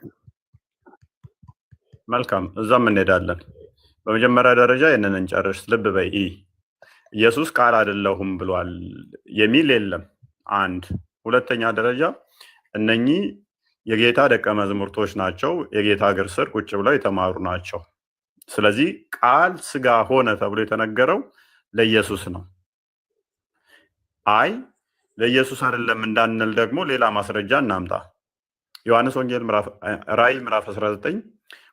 መልካም፣ እዛም እንሄዳለን። በመጀመሪያ ደረጃ ይሄንን እንጨርስ። ልብ በይ፣ ኢየሱስ ቃል አይደለሁም ብሏል የሚል የለም። አንድ ሁለተኛ ደረጃ እነኚህ የጌታ ደቀ መዛሙርቶች ናቸው። የጌታ እግር ስር ቁጭ ብለው የተማሩ ናቸው። ስለዚህ ቃል ስጋ ሆነ ተብሎ የተነገረው ለኢየሱስ ነው። አይ ለኢየሱስ አይደለም እንዳንል ደግሞ ሌላ ማስረጃ እናምጣ። ዮሐንስ ወንጌል ራዕይ ምዕራፍ 19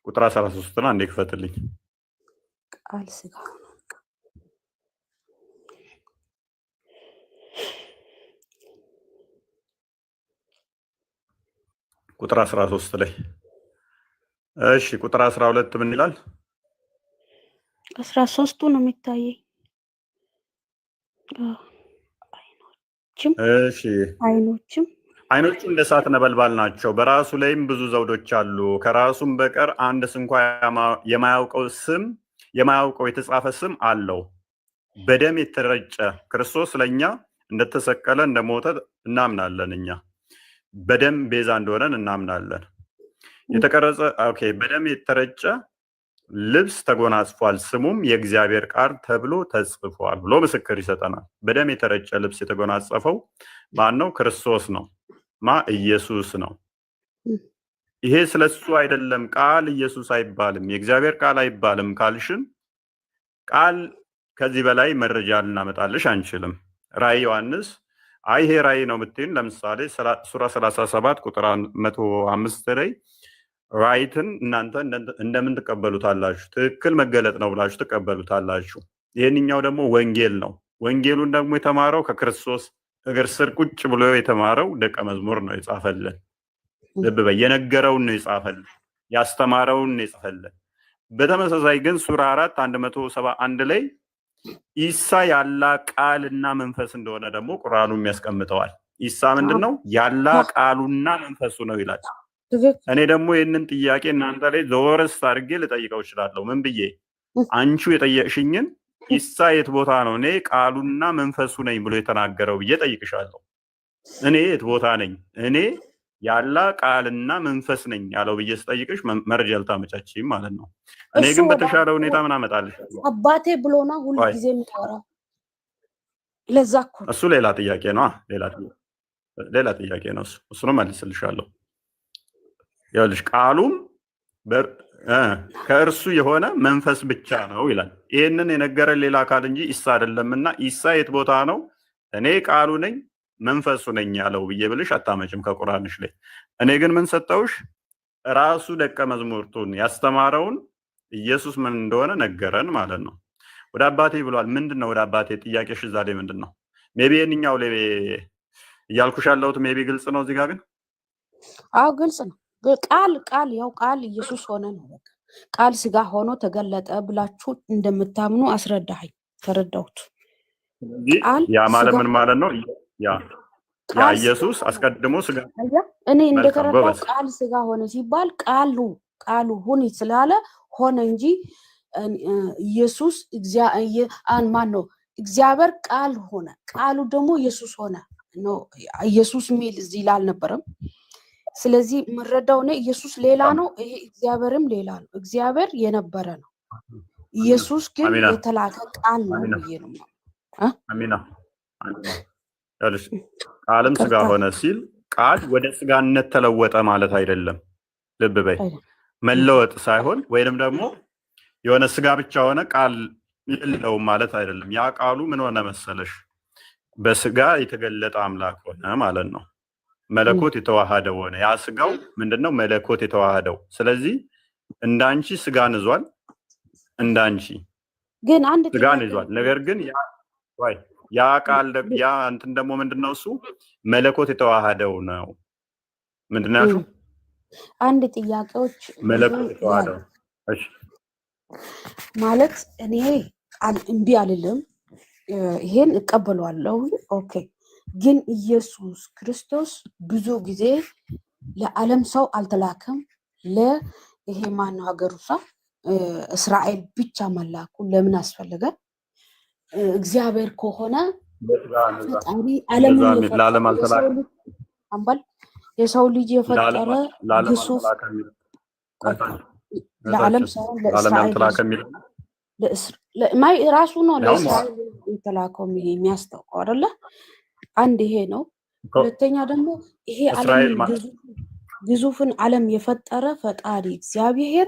ቁጥር 13 አንዴ ክፈትልኝ። ቃል ስጋ ቁጥር 13 ላይ እሺ፣ ቁጥር 12 ምን ይላል? 13ቱ ነው የሚታየኝ። አይኖቹ እንደ እሳት ነበልባል ናቸው፣ በራሱ ላይም ብዙ ዘውዶች አሉ። ከራሱም በቀር አንድ እንኳ የማያውቀው የተጻፈ ስም አለው። በደም የተረጨ ክርስቶስ ለእኛ እንደተሰቀለ እንደሞተ እናምናለን። እኛ በደም ቤዛ እንደሆነን እናምናለን። የተቀረጸ በደም የተረጨ ልብስ ተጎናጽፏል፣ ስሙም የእግዚአብሔር ቃል ተብሎ ተጽፏል ብሎ ምስክር ይሰጠናል። በደም የተረጨ ልብስ የተጎናጸፈው ማን ነው? ክርስቶስ ነው። ኢየሱስ ነው። ይሄ ስለሱ አይደለም። ቃል ኢየሱስ አይባልም፣ የእግዚአብሔር ቃል አይባልም ካልሽን ቃል ከዚህ በላይ መረጃ ልናመጣልሽ አንችልም። ራዕይ ዮሐንስ ይሄ ራዕይ ነው የምትይን፣ ለምሳሌ ሱራ 37 ቁጥር 105 ላይ ራይትን እናንተ እንደምን ትቀበሉታላችሁ? ትክክል መገለጥ ነው ብላችሁ ትቀበሉታላችሁ። ይህንኛው ደግሞ ወንጌል ነው። ወንጌሉን ደግሞ የተማረው ከክርስቶስ እግር ስር ቁጭ ብሎ የተማረው ደቀ መዝሙር ነው የጻፈልን። ልብ በይ፣ የነገረውን ነው የጻፈልን፣ ያስተማረውን ነው የጻፈልን። በተመሳሳይ ግን ሱራ 4:171 ላይ ኢሳ ያላ ቃልና መንፈስ እንደሆነ ደግሞ ቁርአኑም ያስቀምጠዋል። ኢሳ ምንድነው? ያላ ቃሉና መንፈሱ ነው ይላል። እኔ ደግሞ ይህንን ጥያቄ እናንተ ላይ ዘወርስ አድርጌ ልጠይቀው እችላለሁ። ምን ብዬ? አንቺ የጠየቅሽኝን ኢሳ የት ቦታ ነው እኔ ቃሉና መንፈሱ ነኝ ብሎ የተናገረው ብዬ ጠይቅሻለሁ። እኔ የት ቦታ ነኝ? እኔ ያላ ቃልና መንፈስ ነኝ ያለው ብዬ ስጠይቅሽ መረጃ ልታመቻችም ማለት ነው። እኔ ግን በተሻለ ሁኔታ ምን አመጣልሻለሁ? አባቴ ብሎ ነው ሁሉ ጊዜ የሚያወራው። ለዛ እኮ እሱ ሌላ ጥያቄ ነው። ሌላ ጥያቄ ነው። እሱንም መልስልሻለሁ። ይኸውልሽ ቃሉም ከእርሱ የሆነ መንፈስ ብቻ ነው ይላል። ይህንን የነገረን ሌላ አካል እንጂ ኢሳ አይደለምና ኢሳ የት ቦታ ነው እኔ ቃሉ ነኝ መንፈሱ ነኝ ያለው ብዬ ብልሽ አታመጭም ከቁርአንሽ ላይ። እኔ ግን ምን ሰጠውሽ? ራሱ ደቀ መዝሙርቱን ያስተማረውን ኢየሱስ ምን እንደሆነ ነገረን ማለት ነው። ወደ አባቴ ብሏል። ምንድን ነው ወደ አባቴ? ጥያቄሽ እዛ ላይ ምንድን ነው? ሜቢ የእኛው ላይ እያልኩሽ ያለሁት ሜቢ ግልጽ ነው እዚህ ጋር ግን አዎ ግልጽ ነው። ቃል ያው ቃል ኢየሱስ ሆነ ነው። በቃ ቃል ስጋ ሆኖ ተገለጠ ብላችሁ እንደምታምኑ አስረዳኸኝ፣ ተረዳሁት። ቃል ያ ማለት ስጋ ምን ማለት ነው? ያ ቃል ኢየሱስ አስቀድሞ ስጋ እኔ መልካም እንደተረዳው ጎበዝ ቃል ስጋ ሆነ ሲባል ቃሉ ሁን ስላለ ሆነ እንጂ ኢየሱስ ማን ነው? እግዚአብሔር ቃል ሆነ፣ ቃሉ ደግሞ ኢየሱስ ሆነ ነው። ኢየሱስ ሚል እዚህ ላይ አልነበረም። ስለዚህ የምረዳው እኔ ኢየሱስ ሌላ ነው፣ ይሄ እግዚአብሔርም ሌላ ነው። እግዚአብሔር የነበረ ነው፣ ኢየሱስ ግን አሚና የተላከ ቃል ነው አሚና ብዬ ነው። አሚና ያለሽ ቃልም ስጋ ሆነ ሲል ቃል ወደ ስጋነት ተለወጠ ማለት አይደለም። ልብ በይ፣ መለወጥ ሳይሆን ወይንም ደግሞ የሆነ ስጋ ብቻ ሆነ ቃል የለውም ማለት አይደለም። ያ ቃሉ ምን ሆነ መሰለሽ? በስጋ የተገለጠ አምላክ ሆነ ማለት ነው። መለኮት የተዋሃደው ሆነ። ያ ስጋው ምንድነው? መለኮት የተዋሃደው። ስለዚህ እንዳንቺ ስጋን ይዟል፣ እንዳንቺ ግን አንድ ስጋን ይዟል። ነገር ግን ያ ቃል ያ እንትን ደግሞ ምንድነው? እሱ መለኮት የተዋሃደው ነው። ምንድነው ያልሽው? አንድ ጥያቄዎች መለኮት የተዋሃደው። እሺ ማለት እኔ እምቢ አልልም፣ ይሄን እቀበለዋለሁ። ኦኬ። ግን ኢየሱስ ክርስቶስ ብዙ ጊዜ ለዓለም ሰው አልተላከም። ይሄ ማነው ሀገሩ ሰው እስራኤል ብቻ መላኩ ለምን አስፈለገ? እግዚአብሔር ከሆነ ፈጣሪ ዓለምን የሰው ልጅ የፈጠረ ግሱፍ ለዓለም ሳይሆን ለእስራኤል ራሱ ነው ለእስራኤል የተላከው የሚያስታውቀው አይደለ? አንድ ይሄ ነው። ሁለተኛ ደግሞ ይሄ ዓለም ግዙፍን ዓለም የፈጠረ ፈጣሪ እግዚአብሔር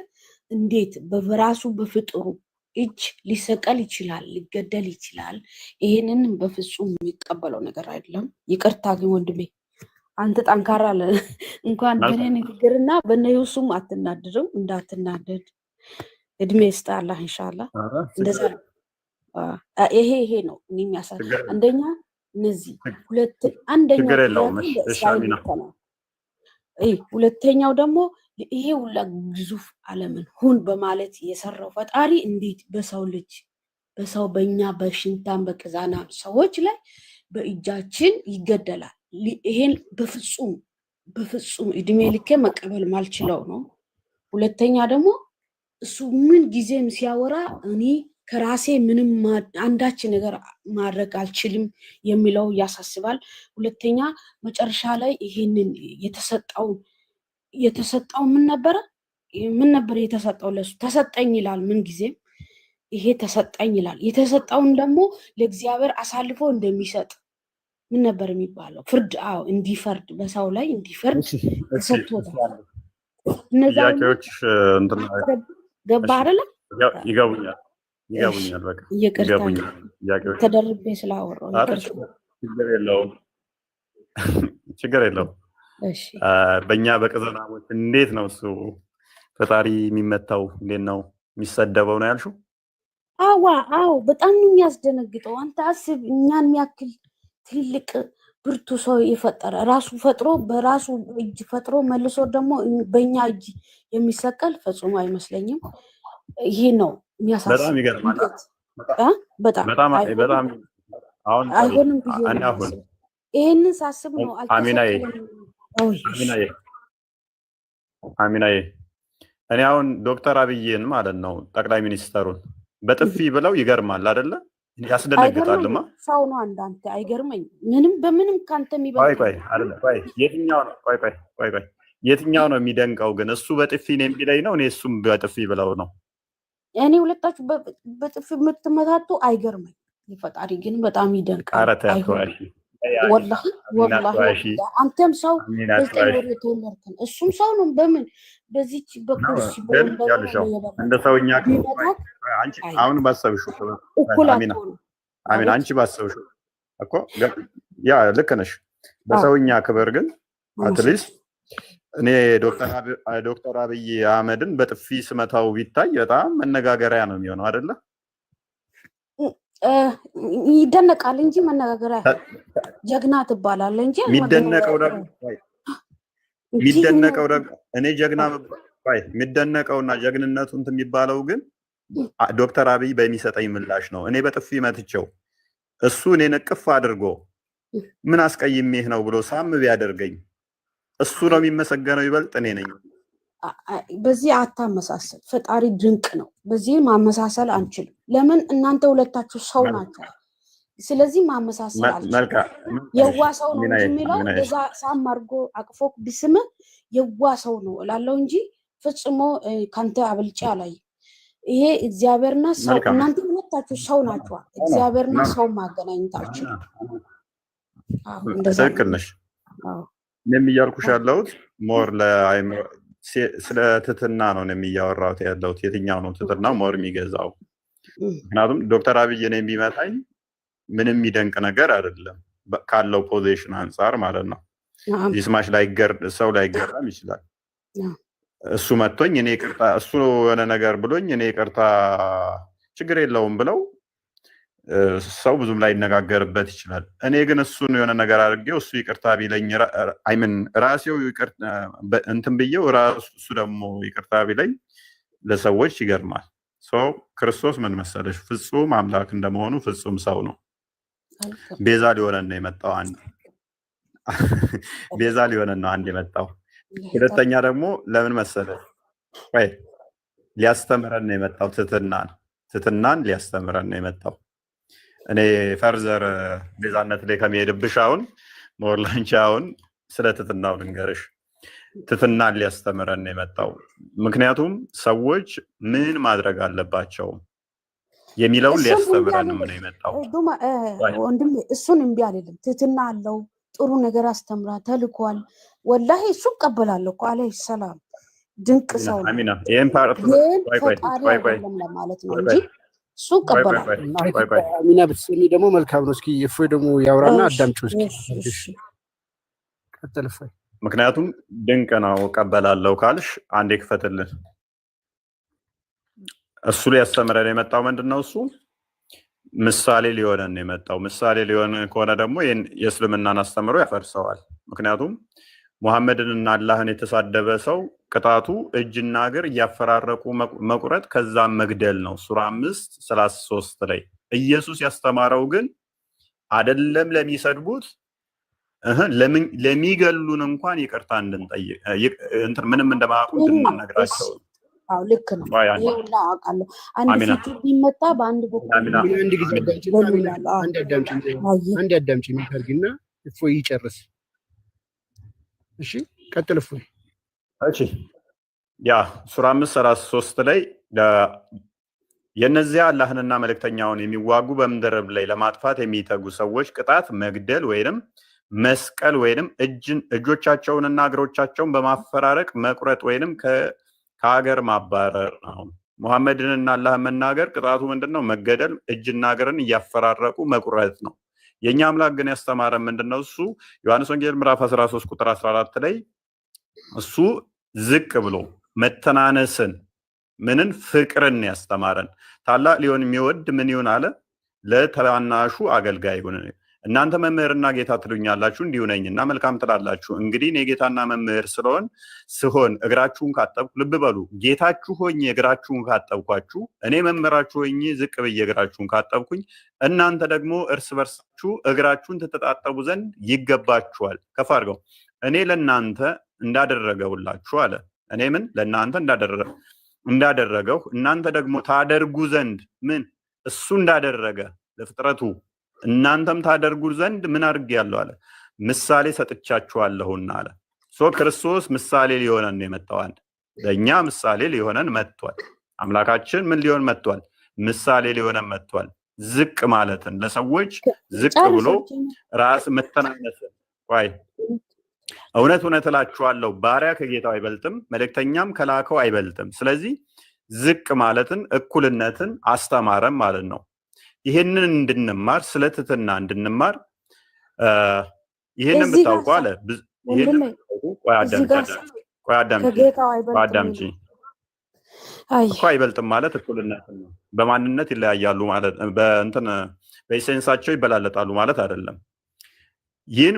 እንዴት በራሱ በፍጥሩ እጅ ሊሰቀል ይችላል? ሊገደል ይችላል? ይሄንን በፍጹም የሚቀበለው ነገር አይደለም። ይቅርታ ግን ወንድሜ አንተ ጠንካራ እንኳን በእኔ ንግግርና በነዩሱም አትናደድም። እንዳትናደድ እድሜ ይስጣላህ ኢንሻአላህ። እንደዛ ይሄ ነው የሚያሳይ አንደኛ እነዚህ ሁለተኛው ደግሞ ይሄ ሁላ ግዙፍ ዓለምን ሁን በማለት የሰራው ፈጣሪ እንዴት በሰው በእኛ በሽንታን በቅዛና ሰዎች ላይ በእጃችን ይገደላል? ይሄን በፍጹም እድሜ ልኬ መቀበል ማልችለው ነው። ሁለተኛ ደግሞ እሱ ምን ጊዜም ሲያወራ እኔ ከራሴ ምንም አንዳች ነገር ማድረግ አልችልም የሚለው ያሳስባል። ሁለተኛ መጨረሻ ላይ ይሄንን የተሰጠው ምን ነበር የተሰጠው? ለሱ ተሰጠኝ ይላል። ምን ጊዜም ይሄ ተሰጠኝ ይላል። የተሰጠውን ደግሞ ለእግዚአብሔር አሳልፎ እንደሚሰጥ ምን ነበር የሚባለው? ፍርድ እንዲፈርድ በሰው ላይ እንዲፈርድ ተሰጥቶታል። ጥያቄዎች ገባ አይደለ? ይገቡኛል። በቃ ይገቡኛል። ጥያቄዎች ተደርቤ ስላወራሁ ችግር የለውም። በእኛ በቅዘናሞች እንዴት ነው እሱ ፈጣሪ የሚመታው? እንዴት ነው የሚሰደበው ነው ያልሽው? አዎ በጣም ነው የሚያስደነግጠው። አንተ አስብ፣ እኛን የሚያክል ትልቅ ብርቱ ሰው የፈጠረ ራሱ ፈጥሮ በራሱ እጅ ፈጥሮ መልሶ ደግሞ በእኛ እጅ የሚሰቀል ፈጽሞ አይመስለኝም። ይሄ ነው የሚያሳስብ። በጣም ይገርማል። በጣም አሁን አይሆንም ብዬ ይሄንን ሳስብ ነው አሚናዬ እኔ አሁን ዶክተር አብይን ማለት ነው ጠቅላይ ሚኒስተሩን በጥፊ ብለው ይገርማል አይደለ? ያስደነግጣልማ። ሰው ነው አንዳንተ አይገርመኝ ምንም በምንም ካንተ የሚበልጥ የትኛው ነው የሚደንቀው? ግን እሱ በጥፊ ነው የሚለኝ ነው እኔ እሱም በጥፊ ብለው ነው? እኔ ሁለታችሁ በጥፊ የምትመታቱ አይገርመኝ። ፈጣሪ ግን በጣም ይደንቃል። ወላሂ አንተም ሰው ተወለድከን እሱም ሰው ነው። በምን በዚች በኩርሲ እንደ ሰውኛ አሁን ባሰብሽው አሚን አንቺ ባሰብሽው እኮ ያ ልክ ነሽ። በሰውኛ ክብር ግን አትሊስት እኔ ዶክተር አብይ አህመድን በጥፊ ስመታው ቢታይ በጣም መነጋገሪያ ነው የሚሆነው አይደለ? ይደነቃል እንጂ መነጋገር ጀግና ትባላለህ እንጂ የሚደነቀው ደግሞ እኔ ጀግና የሚደነቀውና ጀግንነቱ እንትን የሚባለው ግን ዶክተር አብይ በሚሰጠኝ ምላሽ ነው። እኔ በጥፊ መትቸው እሱ እኔን እቅፍ አድርጎ ምን አስቀይሜህ ነው ብሎ ሳም ቢያደርገኝ እሱ ነው የሚመሰገነው ይበልጥ እኔ ነኝ። በዚህ አታመሳሰል። ፈጣሪ ድንቅ ነው። በዚህ ማመሳሰል አንችልም። ለምን እናንተ ሁለታችሁ ሰው ናቸው። ስለዚህ ማመሳሰል አልችልም። የዋ ሰው ነው እንጂ የሚለው በዛ ሳም አድርጎ አቅፎ ቢስም የዋ ሰው ነው እላለሁ እንጂ ፍጽሞ ካንተ አብልጬ አላይ። ይሄ እግዚአብሔርና ሰው እናንተ ሁለታችሁ ሰው ናችሁ። እግዚአብሔርና ሰው ማገናኘታችሁ ትክክል ነሽ። እኔም እያልኩሽ ያለሁት ሞር ለአይምሮ ስለ ትትና ነው የሚያወራሁት ያለሁት። የትኛው ነው ትትና ሞር የሚገዛው? ምክንያቱም ዶክተር አብይ እኔን ቢመታኝ ምንም የሚደንቅ ነገር አይደለም ካለው ፖዚሽን አንጻር ማለት ነው። ጂስማሽ ሰው ላይገረም ይችላል። እሱ መጥቶኝ እኔ ይቅርታ እሱ የሆነ ነገር ብሎኝ እኔ ይቅርታ ችግር የለውም ብለው ሰው ብዙም ላይነጋገርበት ይችላል። እኔ ግን እሱን የሆነ ነገር አድርጌው እሱ ይቅርታ ቢለኝ ራሴው እንትን ብዬው እሱ ደግሞ ይቅርታ ቢለኝ ለሰዎች ይገርማል። ክርስቶስ ምን መሰለሽ ፍጹም አምላክ እንደመሆኑ ፍጹም ሰው ነው። ቤዛ ሊሆነን ነው የመጣው ቤዛ ሊሆነን ነው አንድ የመጣው። ሁለተኛ ደግሞ ለምን መሰለሽ ሊያስተምረን ነው የመጣው። ትትናን ሊያስተምረን ነው የመጣው። እኔ ፈርዘር ቤዛነት ላይ ከመሄድብሽ አሁን ሞርላንቺ አሁን ስለ ትትናው ልንገርሽ። ትትናን ሊያስተምረን ነው የመጣው። ምክንያቱም ሰዎች ምን ማድረግ አለባቸው የሚለውን ሊያስተምረን ነው የመጣው። ወንድም እሱን እምቢ አይደለም። ትትና አለው ጥሩ ነገር አስተምራ ተልኳል። ወላሂ እሱ ቀበላለሁ እኮ አለይሂ ሰላም ድንቅ ሰው ነው። አሚና ይሄን ፓርት ፈጣሪ አይደለም ለማለት ነው እንጂ እሱ ቀበላለሁ። አሚና ብትሰሚ ደግሞ መልካም ነው። እስኪ እፎይ ደግሞ ያውራና አዳምጪው እስኪ ቀጥል እፎይ። ምክንያቱም ድንቅ ነው ቀበላለሁ ካልሽ አንዴ ክፈትልን። እሱ ሊያስተምረን የመጣው ምንድነው? እሱ ምሳሌ ሊሆነን የመጣው። ምሳሌ ሊሆን ከሆነ ደግሞ የእስልምናን አስተምሮ ያፈርሰዋል። ምክንያቱም ሙሐመድንና አላህን የተሳደበ ሰው ቅጣቱ እጅና እግር እያፈራረቁ መቁረጥ ከዛም መግደል ነው። ሱራ 5:33 ላይ ኢየሱስ ያስተማረው ግን አይደለም ለሚሰድቡት ለሚገሉን እንኳን ይቅርታ እንድንጠይቅ ምንም እንደማያውቁ እንድንነግራቸው። አዎ ልክ ነው። ይኸውልህ አውቃለሁ። አንድ ፊቱ ቢመታ በአንድ በኩል አንድ ጊዜ አንድ አዳምጪኝ ታርጊና እፎይ ይጨርስ። እሺ ቀጥል እፎይ። እሺ ያ ሱራ 5:33 ላይ የነዚያ አላህንና መልእክተኛውን የሚዋጉ በምድር ላይ ለማጥፋት የሚተጉ ሰዎች ቅጣት መግደል ወይንም መስቀል ወይንም እጆቻቸውንና እግሮቻቸውን በማፈራረቅ መቁረጥ ወይንም ከሀገር ማባረር ነው። ሙሐመድንና አላህን መናገር ቅጣቱ ምንድነው? መገደል፣ እጅና እግርን እያፈራረቁ መቁረጥ ነው። የኛ አምላክ ግን ያስተማረን ምንድነው? እሱ ዮሐንስ ወንጌል ምዕራፍ 13:14 ላይ እሱ ዝቅ ብሎ መተናነስን ምንን ፍቅርን ያስተማረን። ታላቅ ሊሆን የሚወድ ምን ይሁን አለ? ለታናሹ አገልጋይ ይሁን። እናንተ መምህርና ጌታ ትሉኛላችሁ እንዲሁ ነኝና መልካም ትላላችሁ። እንግዲህ እኔ ጌታና መምህር ስሆን እግራችሁን ካጠብኩ፣ ልብ በሉ ጌታችሁ ሆኜ እግራችሁን ካጠብኳችሁ፣ እኔ መምህራችሁ ሆኜ ዝቅ ብዬ እግራችሁን ካጠብኩኝ፣ እናንተ ደግሞ እርስ በርሳችሁ እግራችሁን ትተጣጠቡ ዘንድ ይገባችኋል። ከፍ አድርገው። እኔ ለእናንተ እንዳደረገውላችሁ አለ። እኔ ምን ለእናንተ እንዳደረገው እናንተ ደግሞ ታደርጉ ዘንድ ምን እሱ እንዳደረገ ለፍጥረቱ እናንተም ታደርጉ ዘንድ ምን አድርጌያለሁ አለ? ምሳሌ ሰጥቻችኋለሁና አለ። ክርስቶስ ምሳሌ ሊሆነን ነው የመጣው። ለእኛ ምሳሌ ሊሆነን መጥቷል። አምላካችን ምን ሊሆን መጥቷል? ምሳሌ ሊሆነን መጥቷል። ዝቅ ማለትን፣ ለሰዎች ዝቅ ብሎ ራስ መተናነስን። እውነት እውነት እላችኋለሁ ባሪያ ከጌታው አይበልጥም፣ መልእክተኛም ከላከው አይበልጥም። ስለዚህ ዝቅ ማለትን፣ እኩልነትን አስተማረን ማለት ነው። ይሄንን እንድንማር ስለ ትትና እንድንማር ይሄንን ብታውቁ አለ። እኮ አይበልጥም ማለት እኩልነት ነው። በማንነት ይለያያሉ ማለት በእንትን በኢሴንሳቸው ይበላለጣሉ ማለት አይደለም። ይህን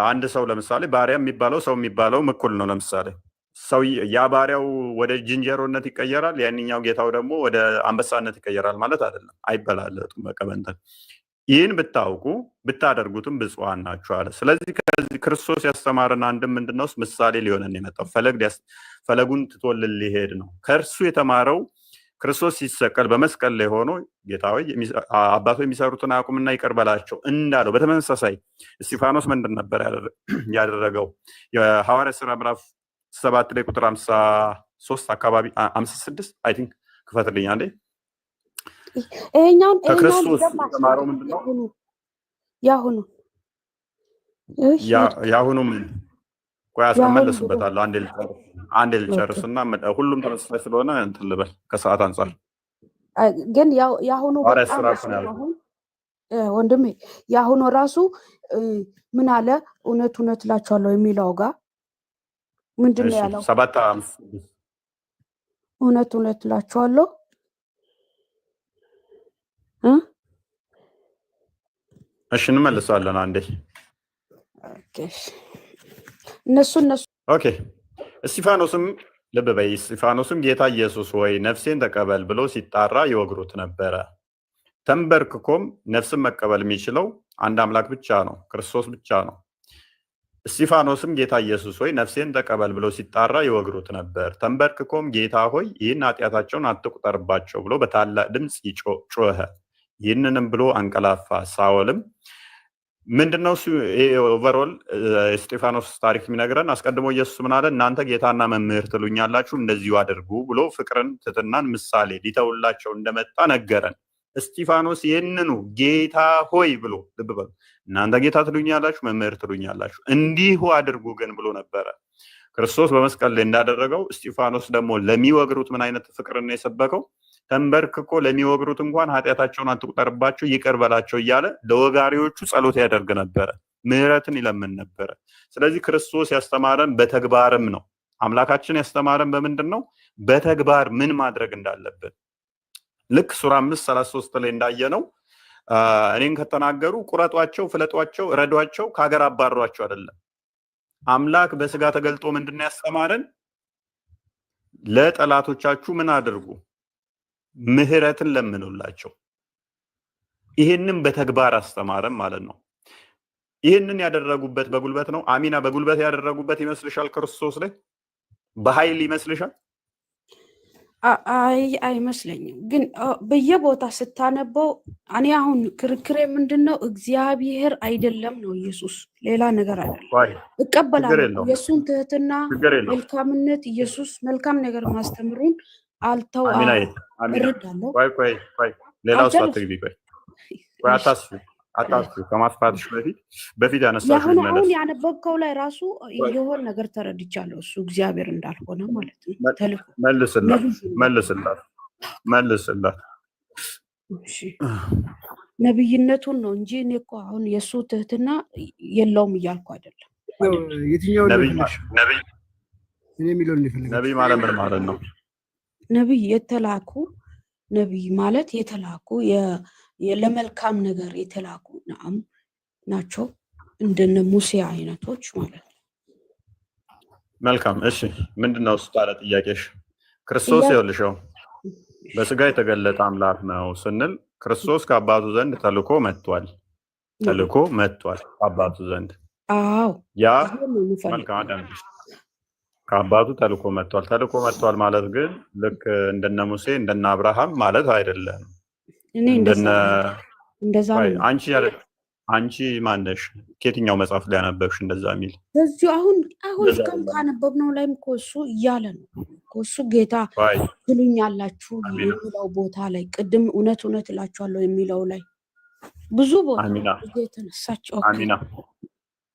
አንድ ሰው ለምሳሌ ባሪያ የሚባለው ሰው የሚባለው እኩል ነው። ለምሳሌ ሰው ያ ባሪያው ወደ ዝንጀሮነት ይቀየራል፣ ያንኛው ጌታው ደግሞ ወደ አንበሳነት ይቀየራል ማለት አይደለም። አይበላለጡም። በቃ በእንትን ይህን ብታውቁ ብታደርጉትም ብፁዓን ናችሁ አለ። ስለዚህ ከዚህ ክርስቶስ ያስተማረን አንድም ምንድነው ምሳሌ ሊሆነን የመጣው ፈለጉን ትቶልን ሊሄድ ነው። ከእርሱ የተማረው ክርስቶስ ሲሰቀል በመስቀል ላይ ሆኖ ጌታ ሆይ አባቶ የሚሰሩትን አቁምና ይቅር በላቸው እንዳለው በተመሳሳይ እስጢፋኖስ ምንድን ነበር ያደረገው? የሐዋርያ ሥራ ምዕራፍ 7 ላይ ቁጥር 53 አካባቢ 56 አይ ቲንክ ክፈትልኝ አንዴ። ከክርስቶስ የተማረው ምንድነው? ያሁኑ ምን ቆይ አስመለስበታለሁ። አንዴ ልጨርስና ሁሉም ተመሳሳይ ስለሆነ እንትን ልበል ከሰዓት አንጻር ግን ያሁኑ ወንድሜ ያሁኑ ራሱ ምን አለ? እውነት እውነት እላችኋለሁ የሚለው ጋር ምንድን ነው ያለው? 7:5 እውነት እውነት እላችኋለሁ እሺ እንመልሳለን አንዴ። ኦኬ እስጢፋኖስም ልብ በይ። እስጢፋኖስም ጌታ ኢየሱስ ወይ ነፍሴን ተቀበል ብሎ ሲጣራ ይወግሩት ነበረ። ተንበርክኮም ነፍስን መቀበል የሚችለው አንድ አምላክ ብቻ ነው፣ ክርስቶስ ብቻ ነው። እስጢፋኖስም ጌታ ኢየሱስ ሆይ ነፍሴን ተቀበል ብሎ ሲጣራ ይወግሩት ነበር። ተንበርክኮም ጌታ ሆይ ይህን ኃጢአታቸውን አትቁጠርባቸው ብሎ በታላቅ ድምፅ ጮኸ። ይህንንም ብሎ አንቀላፋ። ሳኦልም ምንድነው ኦቨርኦል እስጢፋኖስ ታሪክ የሚነግረን? አስቀድሞ ኢየሱስ ምን አለ? እናንተ ጌታና መምህር ትሉኛላችሁ፣ እንደዚሁ አድርጉ ብሎ ፍቅርን፣ ትሕትናን ምሳሌ ሊተውላቸው እንደመጣ ነገረን። እስጢፋኖስ ይህንኑ ጌታ ሆይ ብሎ ልብ በሉ፣ እናንተ ጌታ ትሉኛላችሁ፣ መምህር ትሉኛላችሁ፣ እንዲሁ አድርጉ ግን ብሎ ነበረ። ክርስቶስ በመስቀል ላይ እንዳደረገው እስጢፋኖስ ደግሞ ለሚወግሩት ምን አይነት ፍቅርን የሰበከው? ተንበርክኮ ለሚወግሩት እንኳን ኃጢአታቸውን አትቁጠርባቸው ይቅር በላቸው እያለ ለወጋሪዎቹ ጸሎት ያደርግ ነበረ፣ ምህረትን ይለምን ነበረ። ስለዚህ ክርስቶስ ያስተማረን በተግባርም ነው። አምላካችን ያስተማረን በምንድን ነው? በተግባር ምን ማድረግ እንዳለብን። ልክ ሱራ 5:33 ላይ እንዳየነው እኔን ከተናገሩ ቁረጧቸው፣ ፍለጧቸው፣ ረዷቸው፣ ከሀገር አባሯቸው አይደለም። አምላክ በስጋ ተገልጦ ምንድነው ያስተማረን? ለጠላቶቻችሁ ምን አድርጉ? ምህረትን ለምኑላቸው። ይህንን በተግባር አስተማረን ማለት ነው። ይህንን ያደረጉበት በጉልበት ነው። አሚና በጉልበት ያደረጉበት ይመስልሻል? ክርስቶስ ላይ በኃይል ይመስልሻል? አይመስለኝም። ግን በየቦታ ስታነበው እኔ አሁን ክርክሬ ምንድነው? እግዚአብሔር አይደለም ነው ኢየሱስ፣ ሌላ ነገር አይደለም። እቀበላለሁ የእሱን ትህትና፣ መልካምነት። ኢየሱስ መልካም ነገር ማስተምሩን አልተው እረዳለሁ። ቆይ ሌላው ሰዓት ትግቢ። ቆይ አታስቢ ከማስፋትሽ በፊት ያነሳሽው አሁን ያነበብከው ላይ ራሱ የሆነ ነገር ተረድቻለሁ። እሱ እግዚአብሔር እንዳልሆነ ማለት ነው። ተልኮ መልስላት። ነብይነቱን ነው እንጂ እኔ እኮ አሁን የእሱ ትህትና የለውም እያልኩ አይደለም። የትኛው ነብይ ማለት ምን ማለት ነው? ነብይ የተላኩ ነብይ ማለት የተላኩ ለመልካም ነገር የተላኩ ናቸው። እንደነ ሙሴ አይነቶች ማለት ነው። መልካም። እሺ ምንድነው ታዲያ ጥያቄሽ? ክርስቶስ ይኸውልሽው በስጋ የተገለጠ አምላክ ነው ስንል ክርስቶስ ከአባቱ ዘንድ ተልኮ መጥቷል ከአባቱ ዘንድ። አዎ ያ መልካም ከአባቱ ተልኮ መጥቷል ማለት ግን ልክ እንደነ ሙሴ እንደነ አብርሃም ማለት አይደለም። እንደዛ አንቺ ማነሽ? ከየትኛው መጽሐፍ ላይ ያነበብሽ እንደዛ የሚል? በዚሁ አሁን ካነበብነው ላይም እኮ እሱ እያለ ነው እኮ እሱ ጌታ ትሉኛላችሁ የሚለው ቦታ ላይ ቅድም እውነት እውነት እላችኋለሁ የሚለው ላይ ብዙ ቦታ የተነሳቸው። አሚና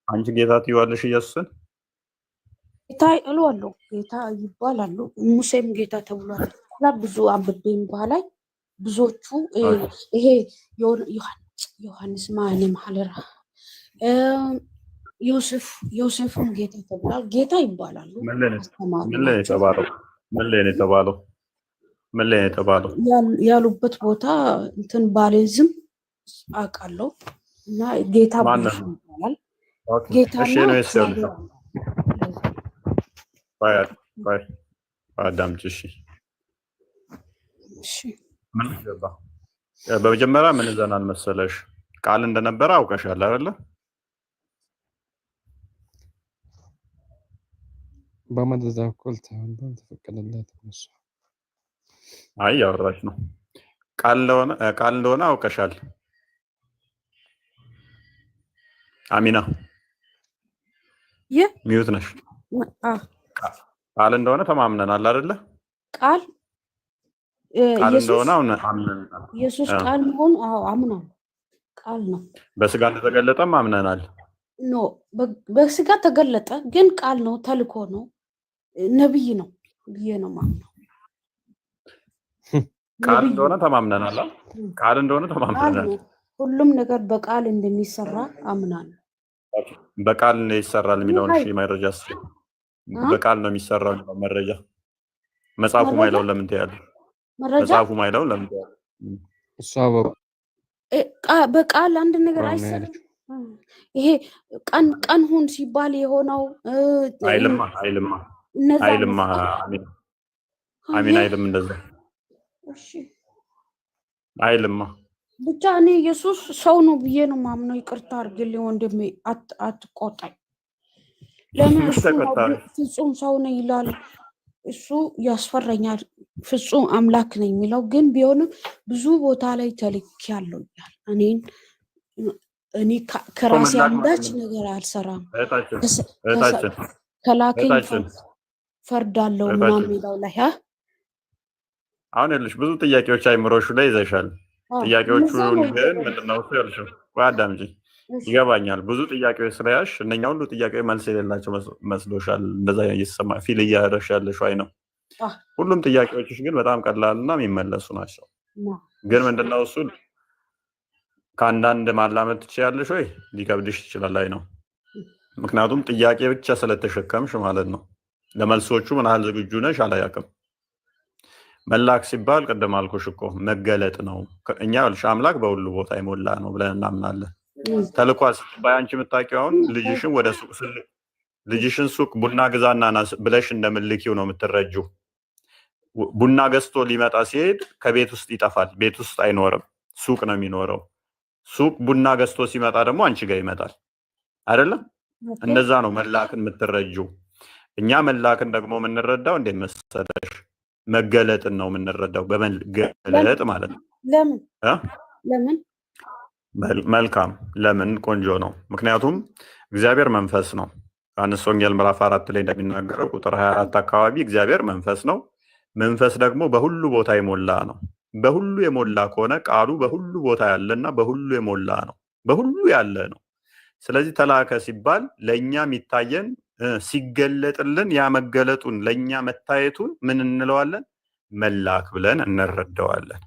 አንቺ ጌታ ትይዋለሽ ኢየሱስን? ጌታ እለዋለሁ፣ ጌታ ይባላሉ። ሙሴም ጌታ ተብሏል። ብዙ አንብቤም በኋላ ብዙዎቹ ይሄ ዮሐንስ ማንም ሐለራ ዮሴፍም ጌታ ተብሏል። ጌታ ይባላሉ። ምን ላይ የተባለው? ምን ላይ የተባለው ያሉበት ቦታ እንትን ባሌዝም አውቃለሁ እና ጌታ ብሩክ ይባላል። ጌታ ነው እግዚአብሔር ባይ አዳምጪ። እሺ ምን ገባ? በመጀመሪያ ምን ዘናን መሰለሽ ቃል እንደነበረ አውቀሻል አይደለ? በመደዛ እኮል ተፈቀደለት ነው። አይ ያወራሽ ነው። ቃል እንደሆነ አውቀሻል። አሚና ሚዩት ነሽ። ቃል እንደሆነ ተማምነናል አይደለ? ቃል እንደሆነ አምነናል። ኢየሱስ ቃል መሆኑ አምናለሁ። ቃል ነው። በስጋ እንደተገለጠም አምነናል። ኖ በስጋ ተገለጠ፣ ግን ቃል ነው፣ ተልኮ ነው፣ ነብይ ነው ብዬ ነው ማምነው። ቃል እንደሆነ ተማምነናል። ቃል እንደሆነ ተማምነናል። ሁሉም ነገር በቃል እንደሚሰራ አምናለሁ። በቃል ይሰራል የሚለውን እሺ፣ መረጃ በቃል ነው የሚሰራው መረጃ መጽሐፉ ማይለው ለምን ትያለሽ? መጽሐፉ ማይለው ለምን ትያለሽ? እሷ በቃል አንድ ነገር አይሰራም። ይሄ ቀን ሁን ሲባል የሆነው አይልማ አሚን አይልም እንደዛ እሺ አይልማ። ብቻ እኔ ኢየሱስ ሰው ነው ብዬ ነው ማምነው። ይቅርታ አድርግልኝ ወንድሜ፣ አትቆጣኝ። ለምን ፍጹም ሰው ነው ይላል፣ እሱ ያስፈራኛል። ፍጹም አምላክ ነው የሚለው ግን ቢሆንም ብዙ ቦታ ላይ ተልኬያለሁ ይላል። እኔ ከራሴ አንዳች ነገር አልሰራም፣ ከላከኝ ፈርዳለሁ ምናምን የሚለው ላይ አሁን ያለሽ ብዙ ጥያቄዎች አይምሮሹ ላይ ይዘሻል። ጥያቄዎቹ ግን ምንድነው ያልሽ? አዳምጪ፣ ይገባኛል። ብዙ ጥያቄዎች ስለያሽ እነኛ ሁሉ ጥያቄዎች መልስ የሌላቸው መስሎሻል። እንደዛ እየተሰማ ፊል እያደረግሽ ያለሽ አይ ነው። ሁሉም ጥያቄዎችሽ ግን በጣም ቀላልና የሚመለሱ ናቸው። ግን ምንድነው እሱ ከአንዳንድ ማላመድ ትችያለሽ ወይ ሊከብድሽ ይችላል። አይ ነው። ምክንያቱም ጥያቄ ብቻ ስለተሸከምሽ ማለት ነው። ለመልሶቹ ምን ያህል ዝግጁ ነሽ አላያቅም። መላክ ሲባል ቅድም አልኩሽ እኮ መገለጥ ነው። እኛ ልሽ አምላክ በሁሉ ቦታ የሞላ ነው ብለን እናምናለን። ተልኳል ሲባል አንቺ የምታውቂው አሁን ልጅሽን ሱቅ ቡና ግዛና ብለሽ እንደምልኪው ነው የምትረጂው። ቡና ገዝቶ ሊመጣ ሲሄድ ከቤት ውስጥ ይጠፋል፣ ቤት ውስጥ አይኖርም፣ ሱቅ ነው የሚኖረው። ሱቅ ቡና ገዝቶ ሲመጣ ደግሞ አንቺ ጋር ይመጣል አይደለም? እንደዛ ነው መላክን የምትረጂው። እኛ መላክን ደግሞ የምንረዳው እንዴት መሰለሽ? መገለጥን ነው የምንረዳው፣ በመገለጥ ማለት ነው። ለምን መልካም፣ ለምን ቆንጆ ነው። ምክንያቱም እግዚአብሔር መንፈስ ነው። ዮሐንስ ወንጌል ምዕራፍ 4 ላይ እንደሚናገረው ቁጥር 24 አካባቢ እግዚአብሔር መንፈስ ነው። መንፈስ ደግሞ በሁሉ ቦታ የሞላ ነው። በሁሉ የሞላ ከሆነ ቃሉ በሁሉ ቦታ ያለና በሁሉ የሞላ ነው፣ በሁሉ ያለ ነው። ስለዚህ ተላከ ሲባል ለእኛ የሚታየን ሲገለጥልን ያ መገለጡን ለእኛ መታየቱን ምን እንለዋለን? መላክ ብለን እንረዳዋለን።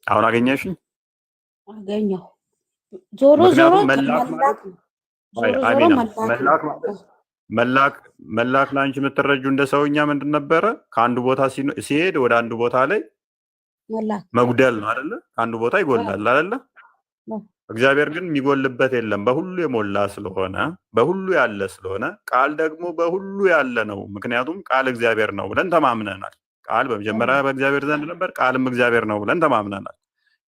አሁን አገኘሽኝ? አገኘሁ። ዞሮ ዞሮ መላክ ለአንቺ የምትረጁ እንደ ሰውኛ ምንድን ነበረ? ከአንዱ ቦታ ሲሄድ ወደ አንዱ ቦታ ላይ መጉደል ነው አይደለ? ከአንዱ ቦታ ይጎላል አይደለ? እግዚአብሔር ግን የሚጎልበት የለም። በሁሉ የሞላ ስለሆነ በሁሉ ያለ ስለሆነ ቃል ደግሞ በሁሉ ያለ ነው። ምክንያቱም ቃል እግዚአብሔር ነው ብለን ተማምነናል። ቃል በመጀመሪያ በእግዚአብሔር ዘንድ ነበር፣ ቃልም እግዚአብሔር ነው ብለን ተማምነናል።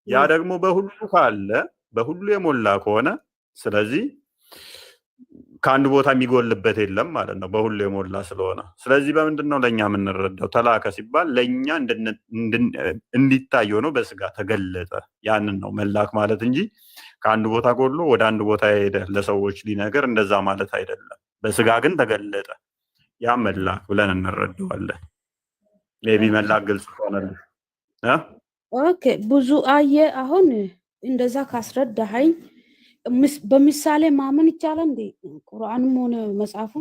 ያ ደግሞ በሁሉ ካለ በሁሉ የሞላ ከሆነ ስለዚህ ከአንድ ቦታ የሚጎልበት የለም ማለት ነው፣ በሁሉ የሞላ ስለሆነ። ስለዚህ በምንድን ነው ለእኛ የምንረዳው? ተላከ ሲባል ለእኛ እንዲታይ ሆኖ በስጋ ተገለጠ። ያንን ነው መላክ ማለት እንጂ ከአንድ ቦታ ጎድሎ ወደ አንድ ቦታ ሄደ ለሰዎች ሊነገር እንደዛ ማለት አይደለም። በስጋ ግን ተገለጠ። ያ መላክ ብለን እንረዳዋለን። ሌቢ መላክ ግልጽ ሆነልሽ? ኦኬ ብዙ አየ። አሁን እንደዛ ካስረዳኸኝ በምሳሌ ማመን ይቻላል እንዴ? ቁርአንም ሆነ መጽሐፍ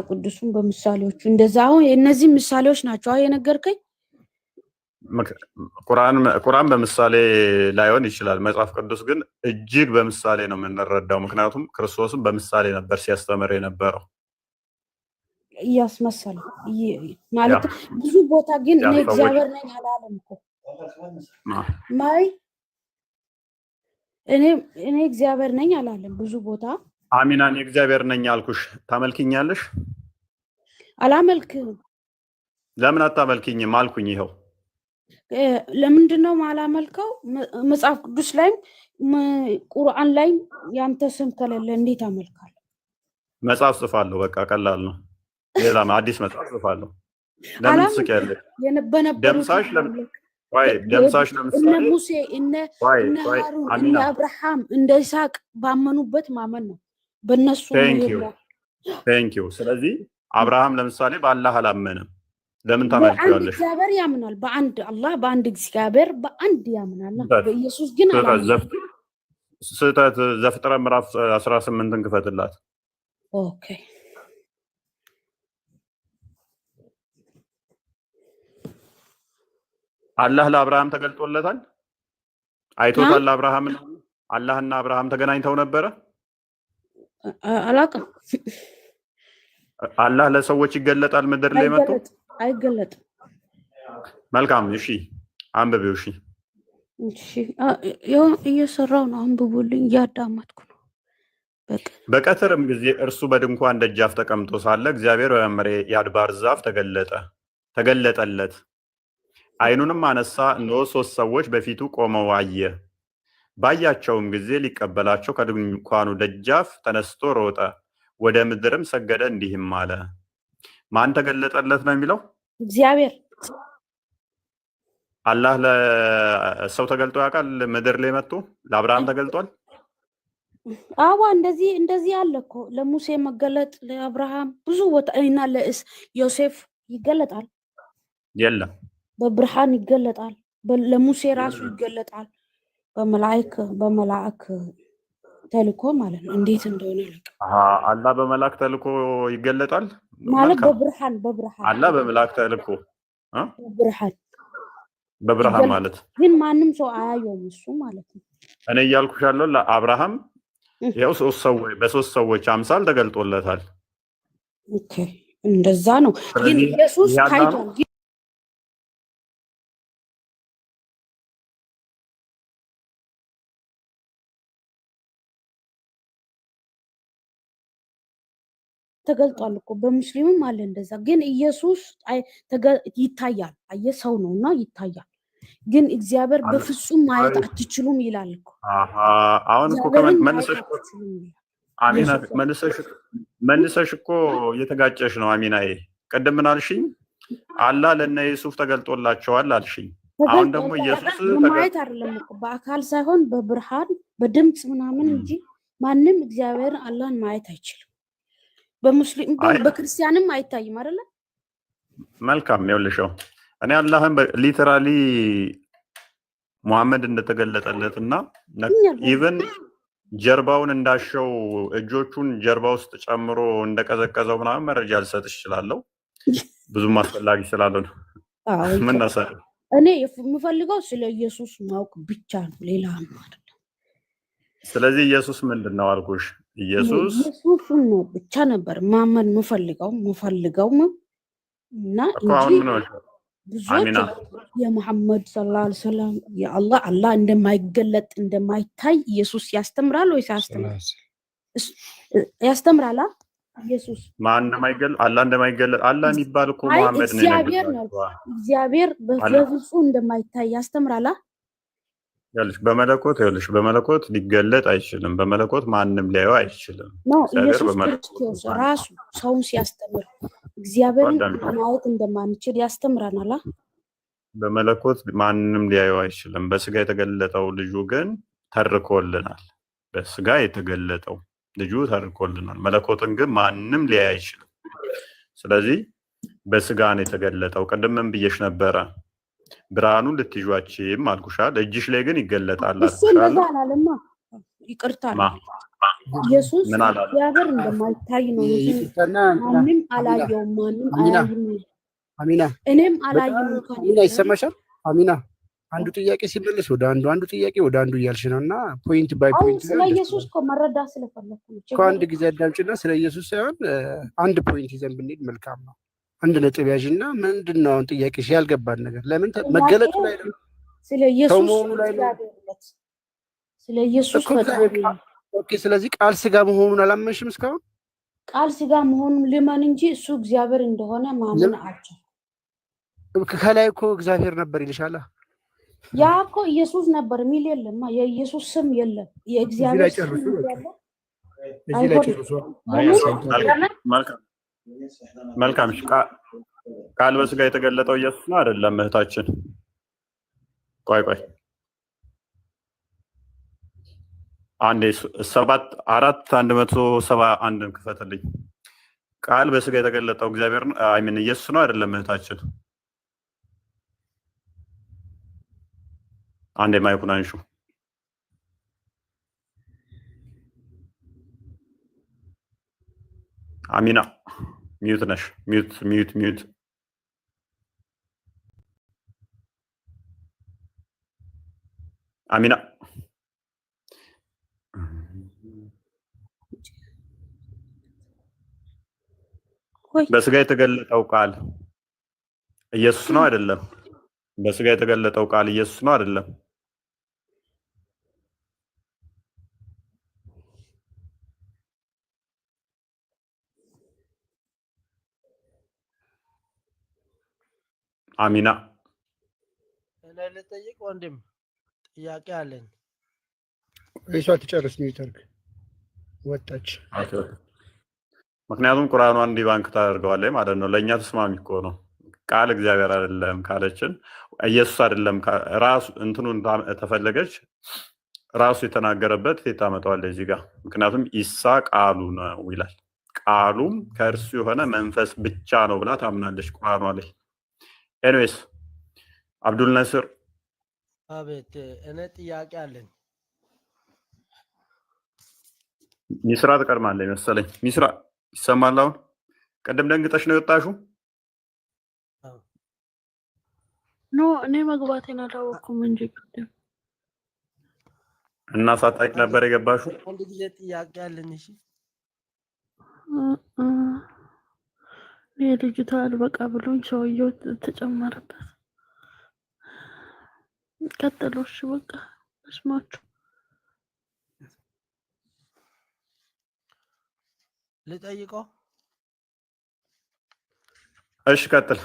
ቅዱስን በምሳሌዎቹ እንደዛ። አሁን እነዚህ ምሳሌዎች ናቸው የነገርከኝ። ቁርአን በምሳሌ ላይሆን ይችላል። መጽሐፍ ቅዱስ ግን እጅግ በምሳሌ ነው የምንረዳው። ምክንያቱም ክርስቶስም በምሳሌ ነበር ሲያስተምር የነበረው። እያስመሰለ ማለት ብዙ ቦታ ግን እኔ እግዚአብሔር ነኝ አላለም እኮ ማይ እኔ እግዚአብሔር ነኝ አላለም ብዙ ቦታ። አሚና እኔ እግዚአብሔር ነኝ አልኩሽ። ታመልኪኛለሽ? አላመልክም። ለምን አታመልኪኝም አልኩኝ። ይኸው ለምንድነው ማላመልከው? መጽሐፍ ቅዱስ ላይ ቁርአን ላይ ያንተ ስም ከሌለ እንዴት አመልካለሁ? መጽሐፍ ጽፋለሁ። በቃ ቀላል ነው። ሌላ አዲስ መጽሐፍ ጽፋለሁ። ለምን ትስቂያለሽ? ደምሳሽ ደምሳሽ ለምሳሌ እነ ሙሴ እነ ሃሩን እነ አብርሃም እንደ ይስሐቅ ባመኑበት ማመን ነው። በእነሱ ቴንክ ዩ። ስለዚህ አብርሃም ለምሳሌ በአላህ አላመነም። ለምን ታመልኪዋለሽ? እግዚአብሔር ያምናል። በአንድ አላህ በአንድ እግዚአብሔር በአንድ ያምናል። በኢየሱስ ግን አላመነም። ስህተት። ዘፍጥረት ምዕራፍ 18ን ክፈትላት። ኦኬ አላህ ለአብርሃም ተገልጦለታል። አይቶታል። አብርሃም አላህና አብርሃም ተገናኝተው ነበረ። አላውቅም። አላህ ለሰዎች ይገለጣል ምድር ላይ መጥቶ አይገለጥም። መልካም። እሺ አንብቤው። እሺ እየሰራው ነው። አንብቡልኝ። እያዳመጥኩ ነው። በቀትርም ጊዜ እርሱ በድንኳን ደጃፍ ተቀምጦ ሳለ እግዚአብሔር በመምሬ የአድባር ዛፍ ተገለጠለት። ዓይኑንም አነሳ፣ እነሆ 3 ሰዎች በፊቱ ቆመው አየ። ባያቸውም ጊዜ ሊቀበላቸው ከድንኳኑ ደጃፍ ተነስቶ ሮጠ፣ ወደ ምድርም ሰገደ፣ እንዲህም አለ። ማን ተገለጠለት ነው የሚለው? እግዚአብሔር። አላህ ለሰው ተገልጦ ያውቃል? ምድር ላይ መጥቶ ለአብርሃም ተገልጧል? አዋ እንደዚህ አለ እኮ ለሙሴ መገለጥ፣ ለአብርሃም ብዙ ቦታ እና ለዮሴፍ ይገለጣል። የለም በብርሃን ይገለጣል። ለሙሴ ራሱ ይገለጣል። በመላእክ ተልኮ ማለት ነው። እንዴት እንደሆነ አላህ በመላእክ ተልኮ ይገለጣል ማለት በብርሃን አላህ በመላእክ ተልኮ በብርሃን ማለት ግን ማንም ሰው አያየውም እሱ ማለት ነው። እኔ እያልኩሽ ያለው ለአብርሃም ያው 3 ሰዎች በ3 ሰዎች አምሳል ተገልጦለታል። ኦኬ እንደዛ ነው። ግን ኢየሱስ ታይቷል። ተገልጧል እኮ በሙስሊምም አለ እንደዛ። ግን ኢየሱስ ይታያል። ሰው ነውና ይታያል። ግን እግዚአብሔር በፍጹም ማየት አትችሉም ይላል እኮ። አሁን እኮ መልሰሽ እኮ እየተጋጨሽ ነው አሚናዬ። ቅድም ምን አልሽኝ? አላህ ለነ ዩሱፍ ተገልጦላቸዋል አልሽኝ። አሁን ደግሞ ኢየሱስ ማየት አይደለም እኮ በአካል ሳይሆን በብርሃን በድምጽ ምናምን እንጂ ማንም እግዚአብሔር አላህን ማየት አይችልም። በሙስሊም በክርስቲያንም አይታይም አይደለ? መልካም። ይኸውልሽው እኔ አላህን ሊተራሊ ሙሐመድ እንደተገለጠለትና ኢቭን ጀርባውን እንዳሸው እጆቹን ጀርባ ውስጥ ጨምሮ እንደቀዘቀዘው ምናምን መረጃ ልሰጥሽ እችላለሁ። ብዙም አስፈላጊ ስላልሆነ ምን ነሰለ እኔ የምፈልገው ስለ ኢየሱስ ማወቅ ብቻ ነው፣ ሌላ አይደለም። ስለዚህ ኢየሱስ ምንድነው አልኩሽ? ኢየሱስ ነው ብቻ ነበር ማመን የምፈልገው እና ብዙዎች የሙሐመድ ሰለላሁ ዐለይሂ ወሰለም የአላህ እንደማይገለጥ እንደማይታይ ኢየሱስ ያስተምራል ወይስ ያስተምራል? ኢየሱስ ማን እንደማይገለጥ አላህ እንደማይገለጥ አላህ የሚባል እኮ ሙሐመድ ነው። እግዚአብሔር በፍጹም እንደማይታይ ያስተምራል። በመለኮት ሊገለጥ አይችልም። በመለኮት ማንም ሊያየው አይችልም። ኢየሱስ ክርስቶስ ራሱ ሰውን ሲያስተምር እግዚአብሔርን ማየት እንደማንችል ያስተምራናል። በመለኮት ማንም ሊያየው አይችልም። በስጋ የተገለጠው ልጁ ግን ተርኮልናል። በስጋ የተገለጠው ልጁ ተርኮልናል። መለኮትን ግን ማንም ሊያይ አይችልም። ስለዚህ በስጋ ነው የተገለጠው። ቅድምም ብዬሽ ነበረ ብርሃኑን ልትይዟችም አልኩሻል። እጅሽ ላይ ግን ይገለጣል አልኩሻል። ይቅርታ ኢየሱስ እግዚአብሔር እንደማይታይ ነው። ማንም አላየውም፣ ማንም አላየም። አሚና እኔም አላየም። አሚና ይሰማሻል? አሚና አንዱ ጥያቄ ሲመለስ ወደ አንዱ ጥያቄ ወደ አንዱ እያልሽ ነው እና ፖይንት ባይ አሁን ፖይንት ስለ ኢየሱስ እኮ መረዳት ስለፈለኩ ነው። እኮ አንድ ጊዜ አዳምጪና ስለ ኢየሱስ ሳይሆን አንድ ፖይንት ይዘን ብንሄድ መልካም ነው። አንድ ነጥብ ያዥና ምንድን ነው አሁን ጥያቄሽ? ያልገባን ነገር ለምን መገለጡ ላይ ነው? ስለ ኢየሱስ መሆኑ ላይ ነው? ስለ ኢየሱስ ኦኬ። ስለዚህ ቃል ስጋ መሆኑን አላመንሽም እስካሁን? ቃል ስጋ መሆኑን ልመን እንጂ እሱ እግዚአብሔር እንደሆነ ማመን አልችልም። ከላይ እኮ እግዚአብሔር ነበር ይልሻላ። ያ እኮ ኢየሱስ ነበር የሚል የለም። የኢየሱስ ስም የለም። የእግዚአብሔር ስም ያለ መልካም። ቃል በስጋ የተገለጠው ኢየሱስ ነው አይደለም? እህታችን ቆይ አንዴ 7:4:171 ክፈትልኝ። ቃል በስጋ የተገለጠው እግዚአብሔር ነው ኢየሱስ ነው አይደለም? እህታችን አንዴ ማይኩን አንሹ። አሚና ሚዩት ነሽ። ሚዩት አሚና በስጋ የተገለጠው ቃል ኢየሱስ ነው አይደለም? በስጋ የተገለጠው ቃል ኢየሱስ ነው አይደለም? አሚና ልጠይቅ ወንድም ጥያቄ አለኝ። እሷ ትጨርስ ሚውተርክ ወጣች። ምክንያቱም ቁርአኗን እንዲህ ባንክ ታደርገዋለች ማለት ነው። ለእኛ ተስማሚ እኮ ነው። ቃል እግዚአብሔር አይደለም ካለችን ኢየሱስ አይደለም ራሱ እንትኑን ተፈለገች ራሱ የተናገረበት ታመጣዋለች እዚህ ጋር። ምክንያቱም ኢሳ ቃሉ ነው ይላል። ቃሉም ከእርሱ የሆነ መንፈስ ብቻ ነው ብላ ታምናለች ቁርአኗ ላይ። ኤኒዌይስ አብዱል ነስር። አቤት። እኔ ጥያቄ አለኝ። ሚስራ ትቀድማለች መሰለኝ። ሚስራ ይሰማል? አሁን ቅድም ደንግጠሽ ነው የወጣሽው? ኖ እኔ መግባቴን አላወቅኩም እንጂ ቅድም እና ሳታውቂ ነበር የገባሽው? አንድ ጊዜ ጥያቄ አለኝ። እሺ የልጅቷ አልበቃ ብሎኝ ሰውየው ተጨመረበት። ቀጥሎ። እሺ በቃ እስማችሁ ልጠይቀው። እሺ ቀጥል።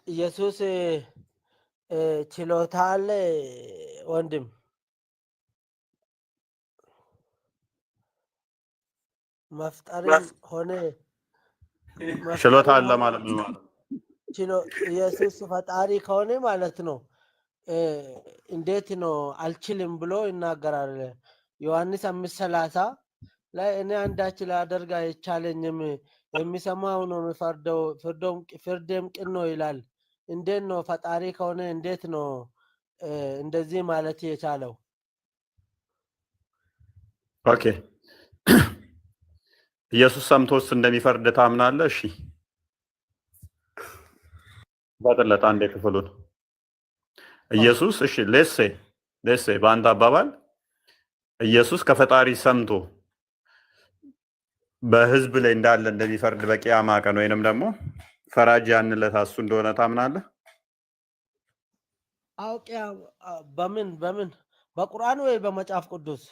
ኢየሱስ ችሎታ አለ ወንድም? መፍጠርም ሆነ ችሎታ አለ ማለት ነው። ኢየሱስ ፈጣሪ ከሆነ ማለት ነው እንዴት ነው አልችልም ብሎ ይናገራል? ዮሐንስ 5:30 ላይ እኔ አንዳች ላደርግ አይቻለኝም፣ የሚሰማው ነው የሚፈርደው፣ ፍርዴም ቅን ነው ይላል። እንዴት ነው ፈጣሪ ከሆነ እንዴት ነው እንደዚህ ማለት የቻለው? ኦኬ ኢየሱስ ሰምቶስ እንደሚፈርድ ታምናለህ? እሺ ባጠለጣ አንዴ ክፍሉን ኢየሱስ እሺ ሌሴ በአንተ አባባል ኢየሱስ ከፈጣሪ ሰምቶ በህዝብ ላይ እንዳለ እንደሚፈርድ በቂያማ ቀን ወይንም ደግሞ ፈራጅ ያንለት እሱ እንደሆነ ታምናለህ? አውቂያ በምን በቁርአን ወይ በመጽሐፍ ቅዱስ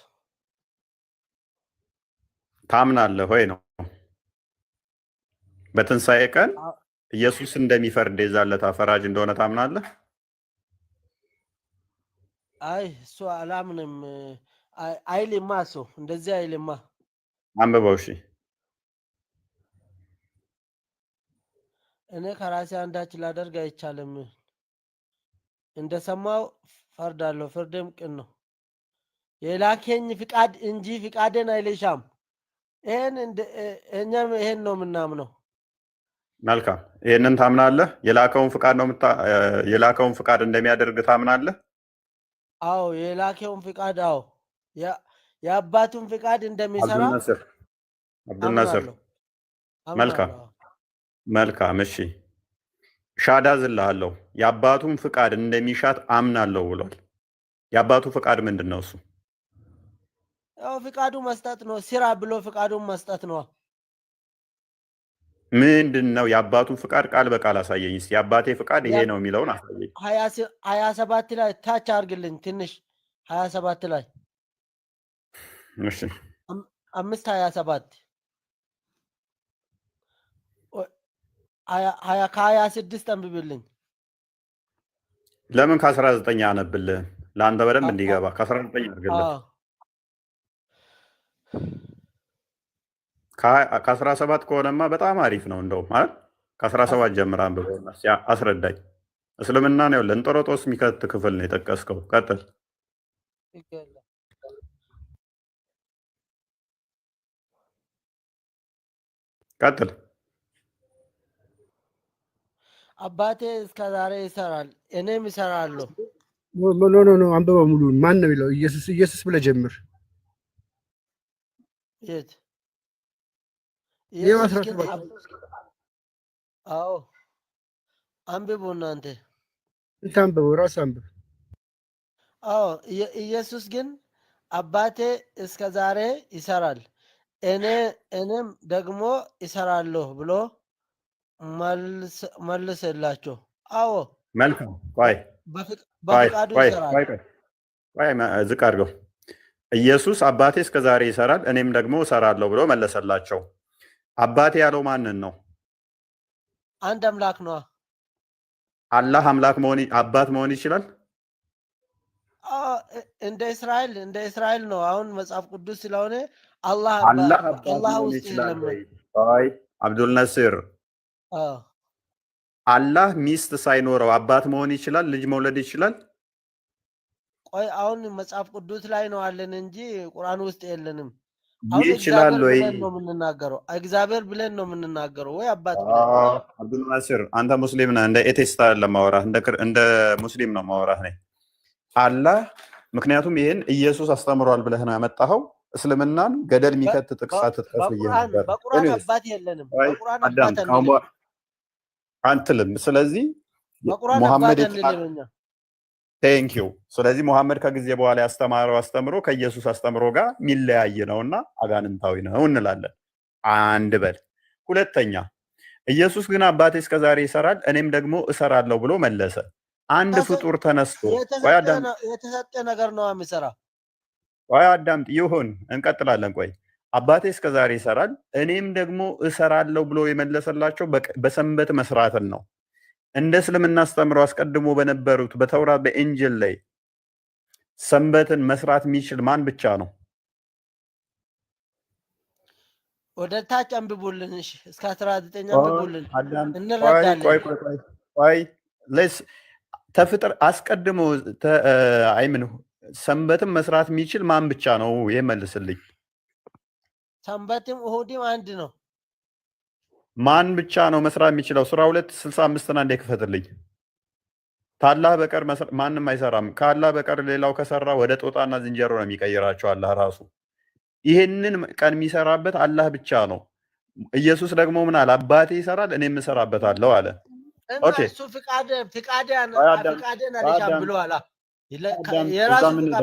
ታምናለህ ወይ ነው? በትንሣኤ ቀን ኢየሱስ እንደሚፈርድ የዛለታ ፈራጅ እንደሆነ ታምናለህ? አይ እሱ አላምንም። አይልማ እሱ እንደዚህ አይልማ። አንብበው። እሺ እኔ ከራሴ አንዳች ላደርግ አይቻልም፣ እንደሰማው ፈርዳለሁ፣ ፍርድም ቅን ነው። የላከኝ ፍቃድ እንጂ ፍቃድን አይልሻም። እኛም ይሄን ነው የምናምነው። መልካም፣ ይሄንን ታምናለህ? የላከውን ፍቃድ እንደሚያደርግ ታምናለህ? አዎ የላከውን ፍቃድ፣ አዎ የአባቱን ፍቃድ እንደሚሰራ አብዱል ነስር መልካም መልካም እሺ። ሻዳ ዝልሃለሁ የአባቱን ፍቃድ እንደሚሻት አምናለሁ ብሏል። የአባቱ ፍቃድ ምንድን ነው? እሱ ያው ፍቃዱ መስጠት ነው። ስራ ብሎ ፍቃዱን መስጠት ነው። ምንድን ነው የአባቱ ፍቃድ? ቃል በቃል አሳየኝ እስኪ። የአባቴ ፍቃድ ይሄ ነው የሚለውን አሳየኝ። 27 ላይ ታች አድርግልኝ ትንሽ 27 ላይ እሺ 5:27 ከ26 አንብብልኝ። ለምን ከ19 አነብልህ? ለአንተ በደንብ እንዲገባ ከ19 አድርግልህ። ከ17 ከሆነማ በጣም አሪፍ ነው። እንደውም ማለት ከ17 ጀምር አንብበውና አስረዳኝ። እስልምና ነው ለእንጦሮጦስ የሚከት ክፍል ነው የጠቀስከው። ቀጥል። ቀጥል። አባቴ እስከ ዛሬ ይሰራል እኔም ይሰራለሁ። ኖ አንብበው ሙሉን። ማን ነው የሚለው? ኢየሱስ ብለህ ጀምር። የት? አዎ አንብቡ እናንተ አንብበው፣ ራስ አንብብ። አዎ ኢየሱስ ግን አባቴ እስከ ዛሬ ይሰራል እኔም ደግሞ ይሰራለሁ ብሎ መልስላቸው። አዎ መልካም። ቆይ በፍቃዱ ይሰራል። ዝቅ አድርገው። ኢየሱስ አባቴ እስከ ዛሬ ይሰራል እኔም ደግሞ እሰራለሁ ብሎ መለሰላቸው። አባቴ ያለው ማንን ነው? አንድ አምላክ ነው። አላህ አምላክ አባት መሆን ይችላል? እንደ እስራኤል ነው። አሁን መጽሐፍ ቅዱስ ስለሆነ አላህ መሆን ይችላል ወይ? አብዱል ነስር አላህ ሚስት ሳይኖረው አባት መሆን ይችላል? ልጅ መውለድ ይችላል? ቆይ አሁን መጽሐፍ ቅዱስ ላይ ነው አለን እንጂ ቁርአን ውስጥ የለንም። ይችላል ወይ ነው የምንናገረው? እግዚአብሔር ብለን ነው የምንናገረው ወይ አባት? አብዱል ናስር አንተ ሙስሊም ነህ። እንደ ኤቴስታ ለማወራህ እንደ ሙስሊም ነው ማወራህ ነኝ። አላህ ምክንያቱም ይህን ኢየሱስ አስተምሯል ብለህ ነው ያመጣኸው። እስልምናን ገደል የሚከት ጥቅሳት ትጥቀስ ነበር። በቁርአን አባት የለንም። በቁርአን አባት አንትልም። ስለዚህ በቁርአን አባት እንልምኛ ቴንኪዩ። ስለዚህ ሙሐመድ ከጊዜ በኋላ ያስተማረው አስተምሮ ከኢየሱስ አስተምሮ ጋር የሚለያይ ነውና አጋንንታዊ ነው እንላለን። አንድ በል። ሁለተኛ ኢየሱስ ግን አባቴ እስከዛሬ ይሰራል እኔም ደግሞ እሰራለሁ ብሎ መለሰ። አንድ ፍጡር ተነስቶ የተሰጠ ነገር ነው የሚሰራ። ቆይ አዳምጥ። ይሁን እንቀጥላለን። ቆይ አባቴ እስከዛሬ ይሰራል እኔም ደግሞ እሰራለሁ ብሎ የመለሰላቸው በሰንበት መስራትን ነው። እንደ እስልምና አስተምሮ አስቀድሞ በነበሩት በተውራት በኢንጅል ላይ ሰንበትን መስራት የሚችል ማን ብቻ ነው? ወደ ታች አንብቡልን። እሺ እስከ 19 አንብቡልን እንረዳለን። ቆይ ተፍጥር አስቀድሞ አይምን ሰንበትን መስራት የሚችል ማን ብቻ ነው? ይመልስልኝ። ሰንበትም እሁድም አንድ ነው። ማን ብቻ ነው መስራት የሚችለው? ሱራ 2:65 እንደ ክፈትልኝ። ከአላህ በቀር ማንም አይሰራም። ከአላህ በቀር ሌላው ከሰራ ወደ ጦጣና ዝንጀሮ ነው የሚቀይራቸው አላህ ራሱ። ይህንን ቀን የሚሰራበት አላህ ብቻ ነው። ኢየሱስ ደግሞ ምን አለ? አባቴ ይሰራል እኔም እሰራበታለሁ አለ። ኦኬ እሱ ፍቃዴን አልሻም ብሎ አላ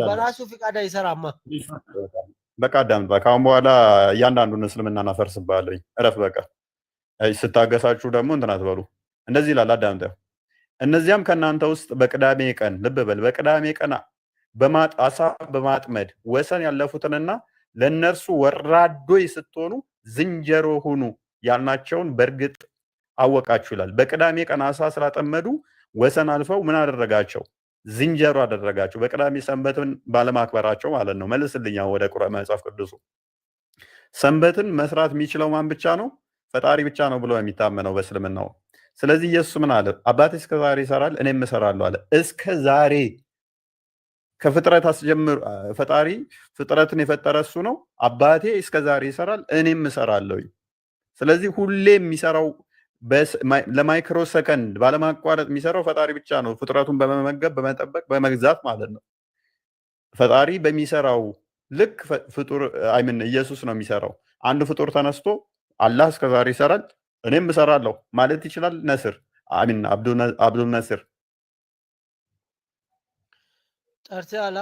በራሱ ፍቃድ አይሰራማ። በቃ አዳምጥ። ከአሁን በኋላ እያንዳንዱን እስልምና እናፈርስብሃለሁ። እረፍ በቃ። ስታገሳችሁ ደግሞ እንትን አትበሉ። እንደዚህ ይላል አዳምጠው። እነዚያም ከእናንተ ውስጥ በቅዳሜ ቀን ልብ በል፣ በቅዳሜ ቀን አሳ በማጥመድ ወሰን ያለፉትንና ለእነርሱ ወራዶች ስትሆኑ ዝንጀሮ ሁኑ ያልናቸውን በእርግጥ አወቃችሁ ይላል። በቅዳሜ ቀን አሳ ስላጠመዱ ወሰን አልፈው ምን አደረጋቸው? ዝንጀሮ አደረጋቸው። በቅዳሜ ሰንበትን ባለማክበራቸው ማለት ነው። መልስልኛ ወደ ቁርአን መጽሐፍ ቅዱሱ። ሰንበትን መስራት የሚችለው ማን ብቻ ነው? ፈጣሪ ብቻ ነው ብሎ የሚታመነው በእስልምናው። ስለዚህ ኢየሱስ ምን አለ? አባቴ እስከ ዛሬ ይሰራል እኔም እሰራለሁ አለ። እስከ ዛሬ ከፍጥረት አስጀምር ፈጣሪ ፍጥረትን የፈጠረ እሱ ነው። አባቴ እስከ ዛሬ ይሰራል እኔም እሰራለሁ። ስለዚህ ሁሌ የሚሰራው ለማይክሮ ሰከንድ ባለማቋረጥ የሚሰራው ፈጣሪ ብቻ ነው። ፍጥረቱን በመመገብ በመጠበቅ በመግዛት ማለት ነው። ፈጣሪ በሚሰራው ልክ ፍጡር ኢየሱስ ነው የሚሰራው። አንድ ፍጡር ተነስቶ አላህ እስከዛሬ ይሰራል እኔም እሰራለሁ ማለት ይችላል ነስር አሚን አብዱል ነስር ጨርሰሃል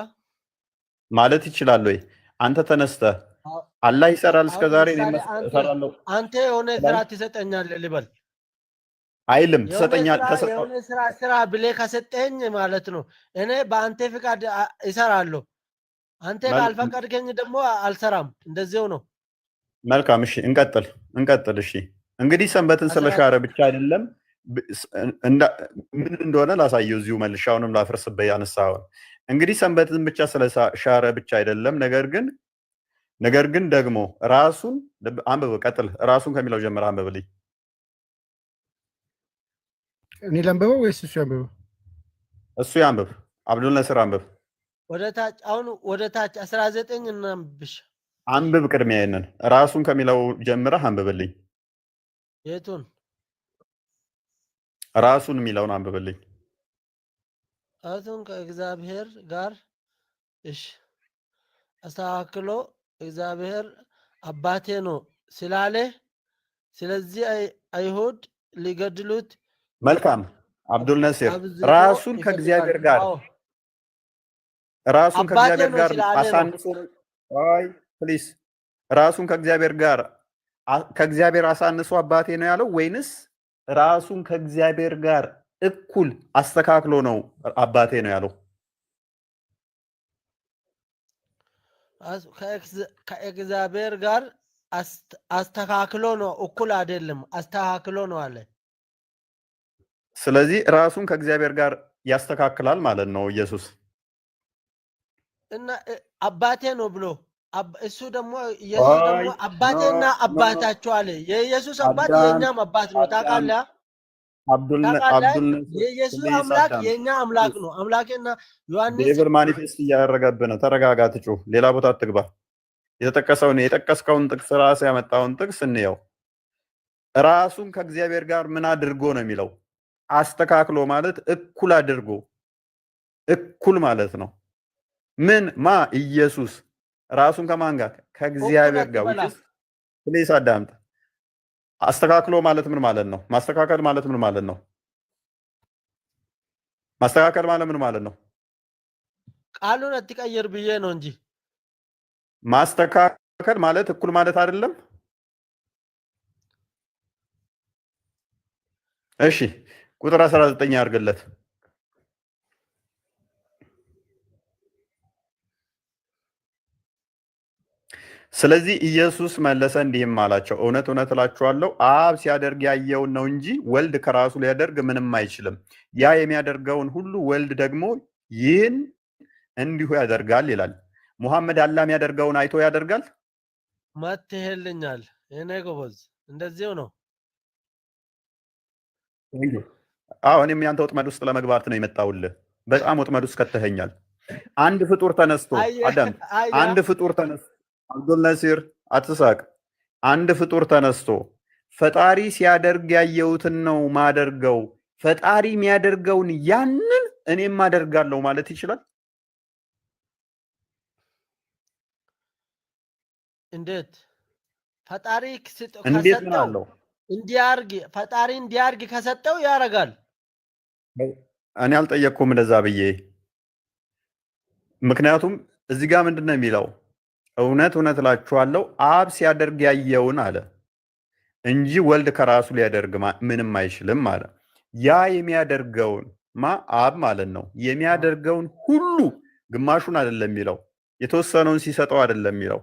ማለት ይችላል ወይ? አንተ ተነስተህ አላህ ይሰራል እስከዛሬ እኔም እሰራለሁ አንተ የሆነ ስራ ትሰጠኛለህ ልበል አይልም ትሰጠኛል የሆነ ስራ ብለህ ከሰጠኝ ማለት ነው እኔ በአንተ ፍቃድ እሰራለሁ አንተ ካልፈቀድከኝ ደግሞ አልሰራም እንደዚያው ነው መልካም እሺ እንቀጥል እሺ እንግዲህ ሰንበትን ስለሻረ ብቻ አይደለም ምን እንደሆነ ላሳየው እዚሁ መልሻውንም ላፍርስበት ያነሳው እንግዲህ ሰንበትን ብቻ ስለሻረ ብቻ አይደለም ነገር ግን ደግሞ ራሱን አንብበው ቀጥል ራሱን ከሚለው ጀምር አንብብልኝ እኔ ላንብበው ወይስ እሱ ያንብበው? እሱ ያንብብ አብዱል ነስር አንብብ ወደ ታች 19 እናንብሽ አንብብ ቅድሚያ ይሄንን ራሱን ከሚለው ጀምረህ አንብብልኝ የቱን ራሱን የሚለውን አንብብልኝ ራሱን ከእግዚአብሔር ጋር እሺ አስተካክሎ እግዚአብሔር አባቴ ነው ስላለ ስለዚህ አይሁድ ሊገድሉት መልካም አብዱል ነስር ራሱን ከእግዚአብሔር ጋር አሳንሶ አይ ፕሊስ ራሱን ከእግዚአብሔር አሳንሶ አባቴ ነው ያለው ወይንስ ራሱን ከእግዚአብሔር ጋር እኩል አስተካክሎ ነው አባቴ ነው ያለው? ከእግዚአብሔር ጋር አስተካክሎ ነው እኩል አይደለም አስተካክሎ ነው አለ ስለዚህ ራሱን ከእግዚአብሔር ጋር ያስተካክላል ማለት ነው ኢየሱስ እና አባቴ ነው ብሎ እሱ ደግሞ ኢየሱስ ደግሞ አባቴና አባታቸው አለ የኢየሱስ አባት የኛም አባት ነው ታውቃለህ አብዱል የኢየሱስ አምላክ የኛ አምላክ ነው አምላኬና ዮሐንስ ዴቪል ማኒፌስት እያደረገብህ ነው ተረጋጋ ትጩህ ሌላ ቦታ አትግባ የጠቀስከውን ጥቅስ ራስ ያመጣውን ጥቅስ እንየው ራሱን ከእግዚአብሔር ጋር ምን አድርጎ ነው የሚለው አስተካክሎ ማለት እኩል አድርጎ እኩል ማለት ነው ምን ኢየሱስ ራሱን ከማን ጋር ከእግዚአብሔር ጋር ፕሊስ አዳምጥ አስተካክሎ ማለት ምን ማለት ነው ማስተካከል ማለት ምን ማለት ነው ማስተካከል ማለት ምን ማለት ነው ቃሉን አትቀይር ብዬ ነው እንጂ ማስተካከል ማለት እኩል ማለት አይደለም እሺ ቁጥር 19 ያርግለት ስለዚህ ኢየሱስ መለሰ እንዲህም አላቸው እውነት እላችኋለሁ አብ ሲያደርግ ያየውን ነው እንጂ ወልድ ከራሱ ሊያደርግ ምንም አይችልም ያ የሚያደርገውን ሁሉ ወልድ ደግሞ ይህን እንዲሁ ያደርጋል ይላል ሙሐመድ አላህ የሚያደርገውን አይቶ ያደርጋል መትሄልኛል እኔ ጎበዝ እንደዚሁ ነው እኔም ያንተ ወጥመድ ውስጥ ለመግባት ነው የመጣውልህ በጣም ወጥመድ ውስጥ ከተኸኛል አንድ ፍጡር ተነስቶ አንድ ፍጡር ተነስቶ አብዱል ነሲር አትሳቅ አንድ ፍጡር ተነስቶ ፈጣሪ ሲያደርግ ያየሁትን ነው ማደርገው ፈጣሪ የሚያደርገውን ያንን እኔም አደርጋለሁ ማለት ይችላል እንዴት ፈጣሪ እንዴት ነው ፈጣሪ እንዲያርግ ከሰጠው ያረጋል እኔ አልጠየቅኩም እንደዛ ብዬ ምክንያቱም እዚህ ጋር ምንድነው የሚለው እውነት እላችኋለሁ አብ ሲያደርግ ያየውን አለ እንጂ ወልድ ከራሱ ሊያደርግ ምንም አይችልም አለ ያ የሚያደርገውን አብ ማለት ነው የሚያደርገውን ሁሉ ግማሹን አይደለም የሚለው የተወሰነውን ሲሰጠው አይደለም የሚለው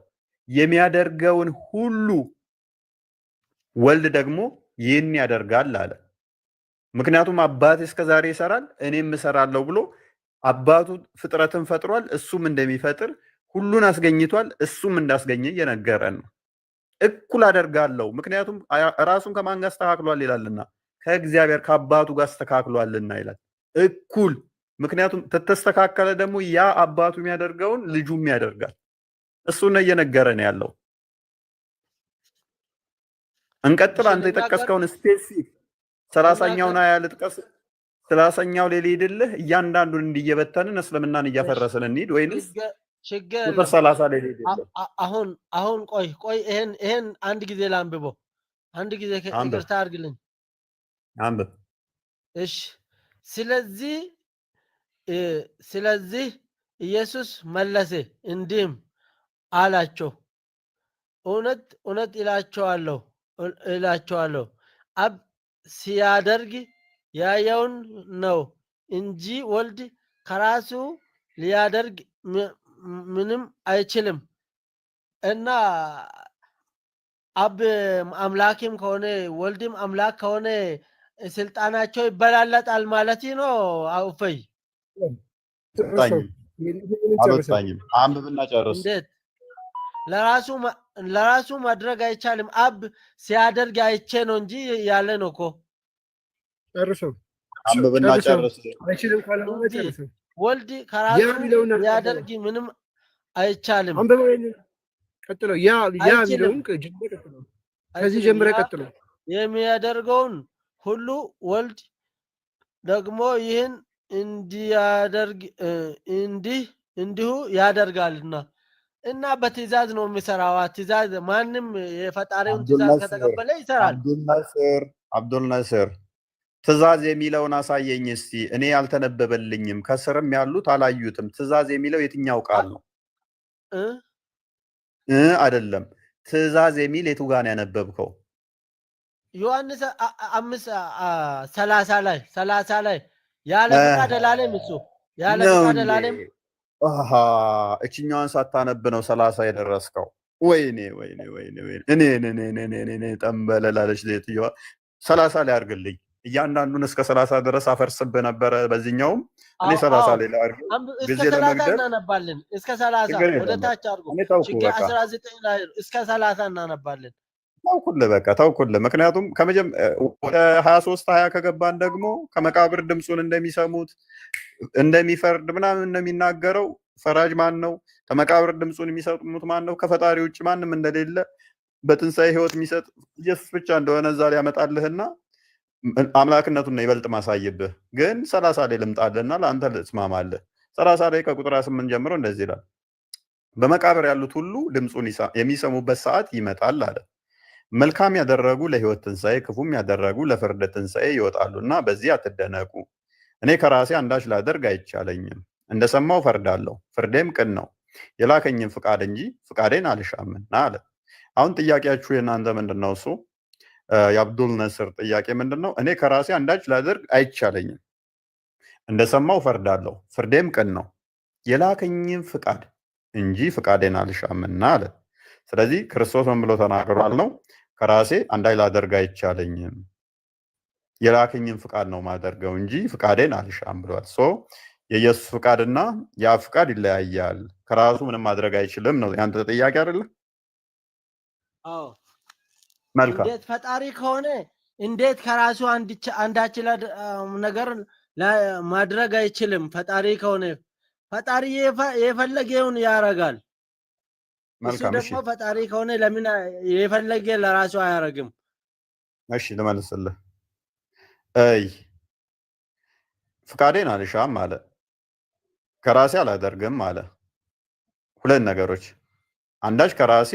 የሚያደርገውን ሁሉ ወልድ ደግሞ ይህን ያደርጋል አለ ምክንያቱም አባቴ እስከዛሬ ይሰራል እኔም እሰራለሁ ብሎ አባቱ ፍጥረትን ፈጥሯል እሱም እንደሚፈጥር ሁሉን አስገኝቷል እሱም እንዳስገኘ እየነገረን ነው እኩል አደርጋለሁ ምክንያቱም ራሱን ከማን ጋር አስተካክሏል ይላልና ከእግዚአብሔር ከአባቱ ጋር አስተካክሏልና ይላል እኩል ምክንያቱም ተተስተካከለ ደግሞ ያ አባቱ የሚያደርገውን ልጁም ያደርጋል እሱ ነው እየነገረን ያለው እንቀጥል አንተ የጠቀስከውን ስፔሲፊክ 30ኛውን ያልጥቀስ 30ኛው ሌሊድልህ እያንዳንዱን እንዲየበተንን እስልምናን እያፈረሰን እንሂድ ወይንስ ቁጥር 30 ሌሊድልህ አሁን ቆይ ይሄን አንድ ጊዜ ላንብበው አንድ ጊዜ አንብብ ይቅርታ አድርግልኝ። አንብብ። እሺ ስለዚህ ኢየሱስ መለሰ እንዲህም አላቸው፣ እውነት እውነት እላቸዋለሁ አብ ሲያደርግ ያየውን ነው እንጂ ወልድ ከራሱ ሊያደርግ ምንም አይችልም። እና አብ አምላክም ከሆነ ወልድም አምላክ ከሆነ ስልጣናቸው ይበላለጣል ማለት ነው። አውፈይ አልወጣኝም። አንብብና ጨርስ። እንዴት ለራሱ ማድረግ አይቻልም? አብ ሲያደርግ አይቼ ነው እንጂ ያለ ነው እኮ። ጨርሶ አንብብና ጨርስ። አይችልም ካለ ጨርሶ ወልድ ከራሱ ሊያደርግ ምንም አይቻልም። ቀጥሎ ያ የሚለውን ከዚህ ጀምረ ቀጥሎ የሚያደርገውን ሁሉ ወልድ ደግሞ ይህን እንዲያደርግ እንዲሁ ያደርጋልና እና በትእዛዝ ነው የሚሰራው። ትእዛዝ ማንም የፈጣሪውን ትእዛዝ ከተቀበለ ይሰራል። አብዱልናስር ትእዛዝ የሚለውን አሳየኝ እስቲ። እኔ አልተነበበልኝም፣ ከስርም ያሉት አላዩትም። ትእዛዝ የሚለው የትኛው ቃል ነው? አይደለም። ትእዛዝ የሚል የቱ ጋር ነው ያነበብከው? ዮሐንስ 5:30 ላይ ያለ ፍቃድ አላለም። እሱ ያለ ፍቃድ አላለም። እችኛዋን ሳታነብ ነው 30 የደረስከው። ወይኔ እኔ ጠንበለላለች ሴትዮዋ። 30 ላይ አድርግልኝ። እያንዳንዱን እስከ 30 ድረስ አፈርስብህ ነበረ። በዚህኛውም እኔ 30 ላይ ላድርግ። ጊዜ ለመግደል እናነባለን። እስከ 30 ወደ ታች አድርጎ 19 ላይ እስከ 30 እናነባለን። ተውኩልህ። ምክንያቱም ወደ 23:20 ከገባን ደግሞ ከመቃብር ድምፁን እንደሚሰሙት እንደሚፈርድ ምናምን እንደሚናገረው ፈራጅ ማን ነው? ከመቃብር ድምፁን የሚሰሙት ማን ነው? ከፈጣሪ ውጭ ማንም እንደሌለ በትንሣኤ ህይወት የሚሰጥ ኢየሱስ ብቻ እንደሆነ እዛ ላይ ያመጣልህና አምላክነቱን ነው ይበልጥ ማሳይብህ። ግን 30 ላይ ልምጣልህና ለአንተ ልስማማለህ። 30 ላይ ከቁጥር 28 ጀምሮ እንደዚህ ይላል፣ በመቃብር ያሉት ሁሉ ድምፁን የሚሰሙበት ሰዓት ይመጣል አለ። መልካም ያደረጉ ለህይወት ትንሣኤ፣ ክፉም ያደረጉ ለፍርድ ትንሣኤ ይወጣሉና በዚህ አትደነቁ። እኔ ከራሴ አንዳች ላደርግ አይቻለኝም። እንደሰማው ፈርዳለሁ፣ ፍርዴም ቅን ነው። የላከኝም ፍቃድ እንጂ ፍቃዴን አልሻምና አለ። አሁን ጥያቄያችሁ የእናንተ ምንድን ነው? እሱ የአብዱል ነስር ጥያቄ ምንድን ነው? እኔ ከራሴ አንዳች ላደርግ አይቻለኝም፣ እንደሰማው ፈርዳለሁ፣ ፍርዴም ቅን ነው። የላከኝም ፍቃድ እንጂ ፍቃዴን አልሻምና አለ። ስለዚህ ክርስቶስ ምን ብሎ ተናግሯል ነው? ከራሴ አንዳች ላደርግ አይቻለኝም፣ የላከኝም ፍቃድ ነው ማደርገው እንጂ ፍቃዴን አልሻም ብሏል። የኢየሱስ ፍቃድና የአብ ፍቃድ ይለያያል። ከራሱ ምንም ማድረግ አይችልም ነው ያንተ ጥያቄ አይደለ? አዎ። መልካም። እንዴት ፈጣሪ ከሆነ እንዴት ከራሱ አንዳች ነገር ማድረግ አይችልም? ፈጣሪ ከሆነ ፈጣሪ የፈለገውን ያደርጋል። እሱ ደግሞ ፈጣሪ ከሆነ ለምን የፈለገ ለራሱ አያደርግም? እሺ ልመልስልህ። ፍቃዴን አልሻም አለ፣ ከራሴ አላደርግም አለ። ሁለት ነገሮች፣ አንዳች ከራሴ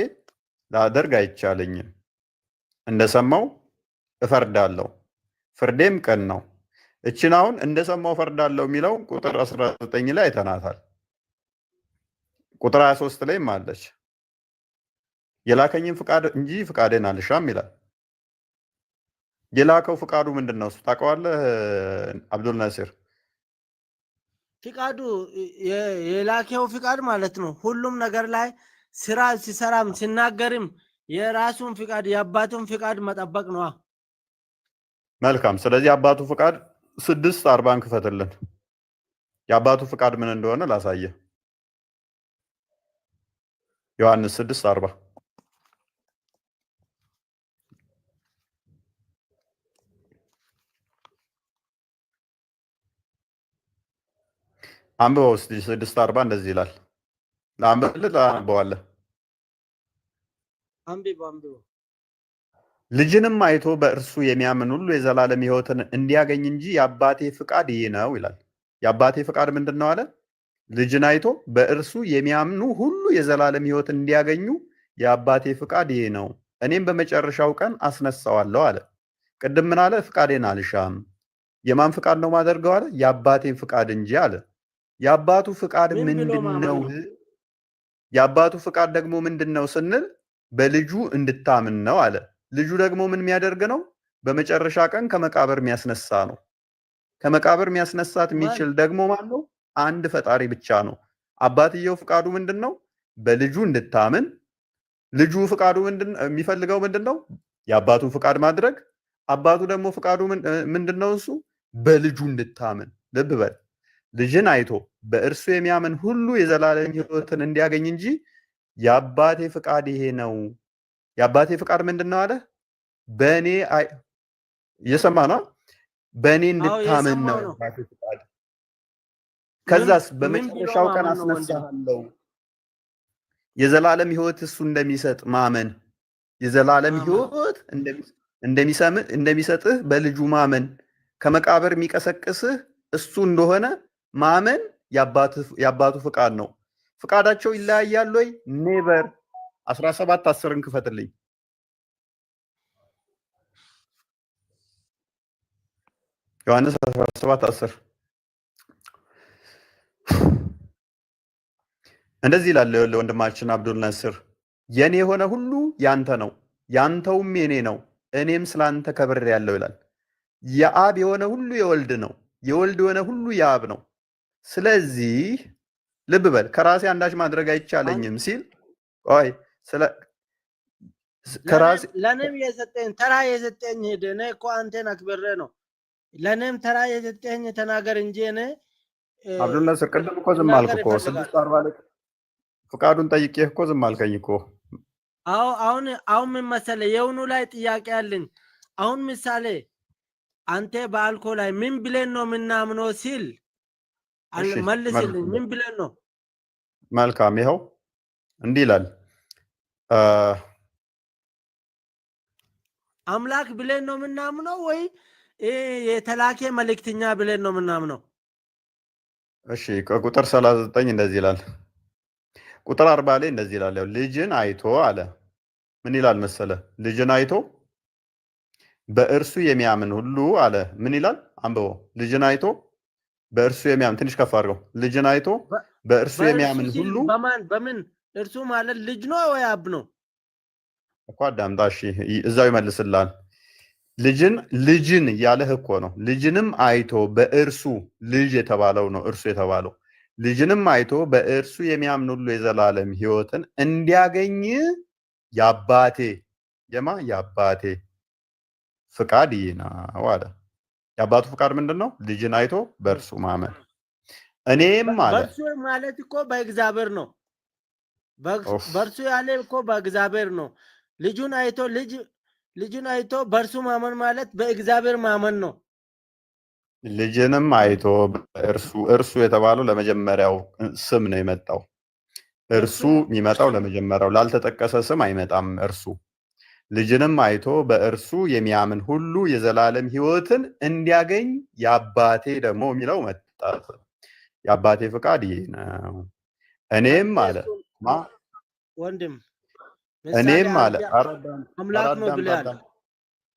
ላደርግ አይቻለኝም፣ እንደሰማው እፈርዳለሁ፣ ፍርዴም ቅን ነው። እችን አሁን እንደሰማው እፈርዳለሁ የሚለው ቁጥር 19 ላይ አይተናታል። ቁጥር 23 ላይም አለች። የላከኝም ፍቃድ እንጂ ፍቃዴን አልሻም ይላል። የላከው ፍቃዱ ምንድን ነው? ታውቀዋለህ አብዱል ናሲር? ፍቃዱ የላከው ፍቃድ ማለት ነው። ሁሉም ነገር ላይ ስራ ሲሰራም ሲናገርም የራሱን ፍቃድ የአባቱን ፍቃድ መጠበቅ ነው። መልካም። ስለዚህ የአባቱ ፍቃድ 6:40 ክፈትልን። የአባቱ ፍቃድ ምን እንደሆነ ላሳየ። ዮሐንስ 6:40 አንብበው እስኪ። 6:40 እንደዚህ ይላል። ለአንብበዋለህ። ልጅንም አይቶ በእርሱ የሚያምን ሁሉ የዘላለም ሕይወትን እንዲያገኝ እንጂ የአባቴ ፍቃድ ይህ ነው ይላል። የአባቴ ፍቃድ ምንድን ነው አለ? ልጅን አይቶ በእርሱ የሚያምኑ ሁሉ የዘላለም ሕይወትን እንዲያገኙ የአባቴ ፍቃድ ይህ ነው፣ እኔም በመጨረሻው ቀን አስነሳዋለሁ አለ። ቅድም ምን አለ? ፍቃዴን አልሻም። የማን ፍቃድ ነው ማደርገው አለ? የአባቴን ፍቃድ እንጂ አለ። የአባቱ ፍቃድ ምንድነው? የአባቱ ፍቃድ ደግሞ ምንድነው ስንል በልጁ እንድታምን ነው አለ። ልጁ ደግሞ ምን የሚያደርግ ነው? በመጨረሻ ቀን ከመቃብር የሚያስነሳ ነው። ከመቃብር የሚያስነሳት የሚችል ደግሞ ማን ነው? አንድ ፈጣሪ ብቻ ነው። አባትየው ፍቃዱ ምንድነው? በልጁ እንድታምን። ልጁ ፍቃዱ የሚፈልገው ምንድነው? የአባቱን ፍቃድ ማድረግ። አባቱ ደግሞ ፍቃዱ ምንድነው? እሱ በልጁ እንድታምን። ልብ በል፣ ልጅን አይቶ በእርሱ የሚያምን ሁሉ የዘላለም ሕይወትን እንዲያገኝ እንጂ የአባቴ ፍቃድ ይሄ ነው። የአባቴ ፍቃድ ምንድነው አለ? በእኔ እየሰማ ነው። በእኔ እንድታምን ነው የአባቴ ፍቃድ። ከዛስ በመጨረሻው ቀን አስነሳለሁ። የዘላለም ሕይወት እሱ እንደሚሰጥ ማመን፣ የዘላለም ሕይወት እንደሚሰጥህ በልጁ ማመን፣ ከመቃብር የሚቀሰቅስህ እሱ እንደሆነ ማመን የአባቱ ፍቃድ ነው። ፍቃዳቸው ይለያያል ወይ? ኔቨር። 17:10 ክፈትልኝ። ዮሐንስ 17:10 እንደዚህ ይላል ለወንድማችን አብዱል ነስር፣ የኔ የሆነ ሁሉ ያንተ ነው፣ ያንተውም የኔ ነው፣ እኔም ስላንተ ከብሬአለሁ ይላል። የአብ የሆነ ሁሉ የወልድ ነው፣ የወልድ የሆነ ሁሉ የአብ ነው። ስለዚህ ልብ በል፣ ከራሴ አንዳች ማድረግ አይቻለኝም ሲል ቆይ ለእኔም የሰጠኝ ተራ የሰጠኝ ሄደ። እኔ እኮ አንተን አክብሬ ነው። ለእኔም ተራ የሰጠኝ ተናገር እንጂ እኔ አብዱል ነስር ቅድም እኮ ዝም አልክ እኮ 6:40 ላይ ፍቃዱን ጠይቄህ እኮ ዝም አልከኝ እኮ። አሁን ምን መሰለህ የውኑ ላይ ጥያቄ አለኝ። አሁን ምሳሌ አንተ በአልኮ ላይ ምን ብለን ነው የምናምነው ሲል መልስልኝ። ምን ብለን ነው? መልካም፣ ይኸው እንዲህ ይላል። አምላክ ብለን ነው የምናምነው ወይ የተላከ መልእክተኛ ብለን ነው የምናምነው? እሺ፣ ከቁጥር 39 እንደዚህ ይላል። ቁጥር 40 ላይ እንደዚህ ይላል። ያው ልጅን አይቶ አለ። ምን ይላል መሰለ? ልጅን አይቶ በእርሱ የሚያምን ሁሉ አለ። ምን ይላል? አንብቦ። ልጅን አይቶ በእርሱ የሚያምን፣ ትንሽ ከፍ አድርገው። ልጅን አይቶ በእርሱ የሚያምን ሁሉ በምን እርሱ ማለት ልጅ ነው ወይ አብ ነው እኮ? አዳምጣ። እሺ፣ እዛው ይመልስላል። ልጅን ያለህ እኮ ነው። ልጅንም አይቶ በእርሱ ልጅ የተባለው ነው እርሱ የተባለው። ልጅንም አይቶ በእርሱ የሚያምን ሁሉ የዘላለም ሕይወትን እንዲያገኝ የአባቴ የአባቴ ፍቃድ ይህ ነው አለ። የአባቱ ፍቃድ ምንድን ነው? ልጅን አይቶ በእርሱ ማመን። እኔም አለ በእርሱ ማለት እኮ በእግዚአብሔር ነው። በእርሱ ያለ እኮ በእግዚአብሔር ነው። ልጁን አይቶ በእርሱ ማመን ማለት በእግዚአብሔር ማመን ነው። ልጅንም አይቶ እርሱ የተባለው ለመጀመሪያው ስም ነው የመጣው። እርሱ የሚመጣው ለመጀመሪያው ላልተጠቀሰ ስም አይመጣም። እርሱ ልጅንም አይቶ በእርሱ የሚያምን ሁሉ የዘላለም ሕይወትን እንዲያገኝ የአባቴ ደግሞ የሚለው መጣ። የአባቴ ፍቃድ ይህ ነው። እኔም አለ ወንድም እኔም አለ አምላክ ነው ብለሃል።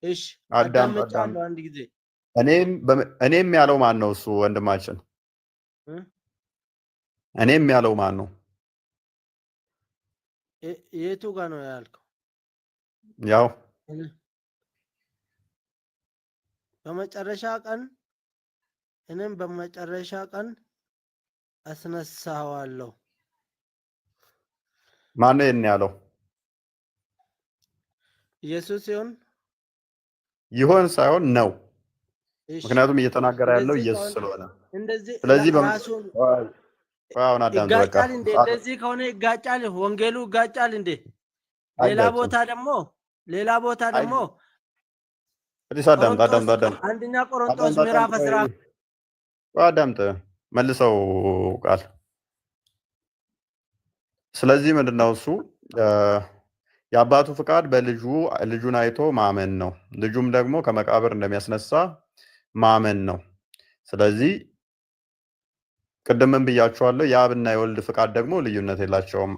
እሺ አዳምጫለሁ አንድ ጊዜ። እኔም ያለው ማን ነው? እሱ ወንድማችን እኔም ያለው ማን ነው? የቱ ጋር ነው ያልከው? ያው በመጨረሻ ቀን እኔም በመጨረሻ ቀን አስነሳዋለሁ። ማን ነው ይሄን ያለው? ኢየሱስ ይሆን ሳይሆን ነው። ምክንያቱም እየተናገረ ያለው ኢየሱስ ስለሆነ። ስለዚህ አሁን አዳምጥ። በቃ እንደዚህ ከሆነ ይጋጫል፣ ወንጌሉ ይጋጫል እንዴ? ሌላ ቦታ ደግሞ አዳምጥ። አንደኛ ቆሮንቶስ ምዕራፍ 10 አዳምጥ፣ መልሰው ቃል። ስለዚህ ምንድነው እሱ የአባቱ ፍቃድ ልጁን አይቶ ማመን ነው። ልጁም ደግሞ ከመቃብር እንደሚያስነሳ ማመን ነው። ስለዚህ ቅድምም ብያችኋለሁ፣ የአብና የወልድ ፍቃድ ደግሞ ልዩነት የላቸውም።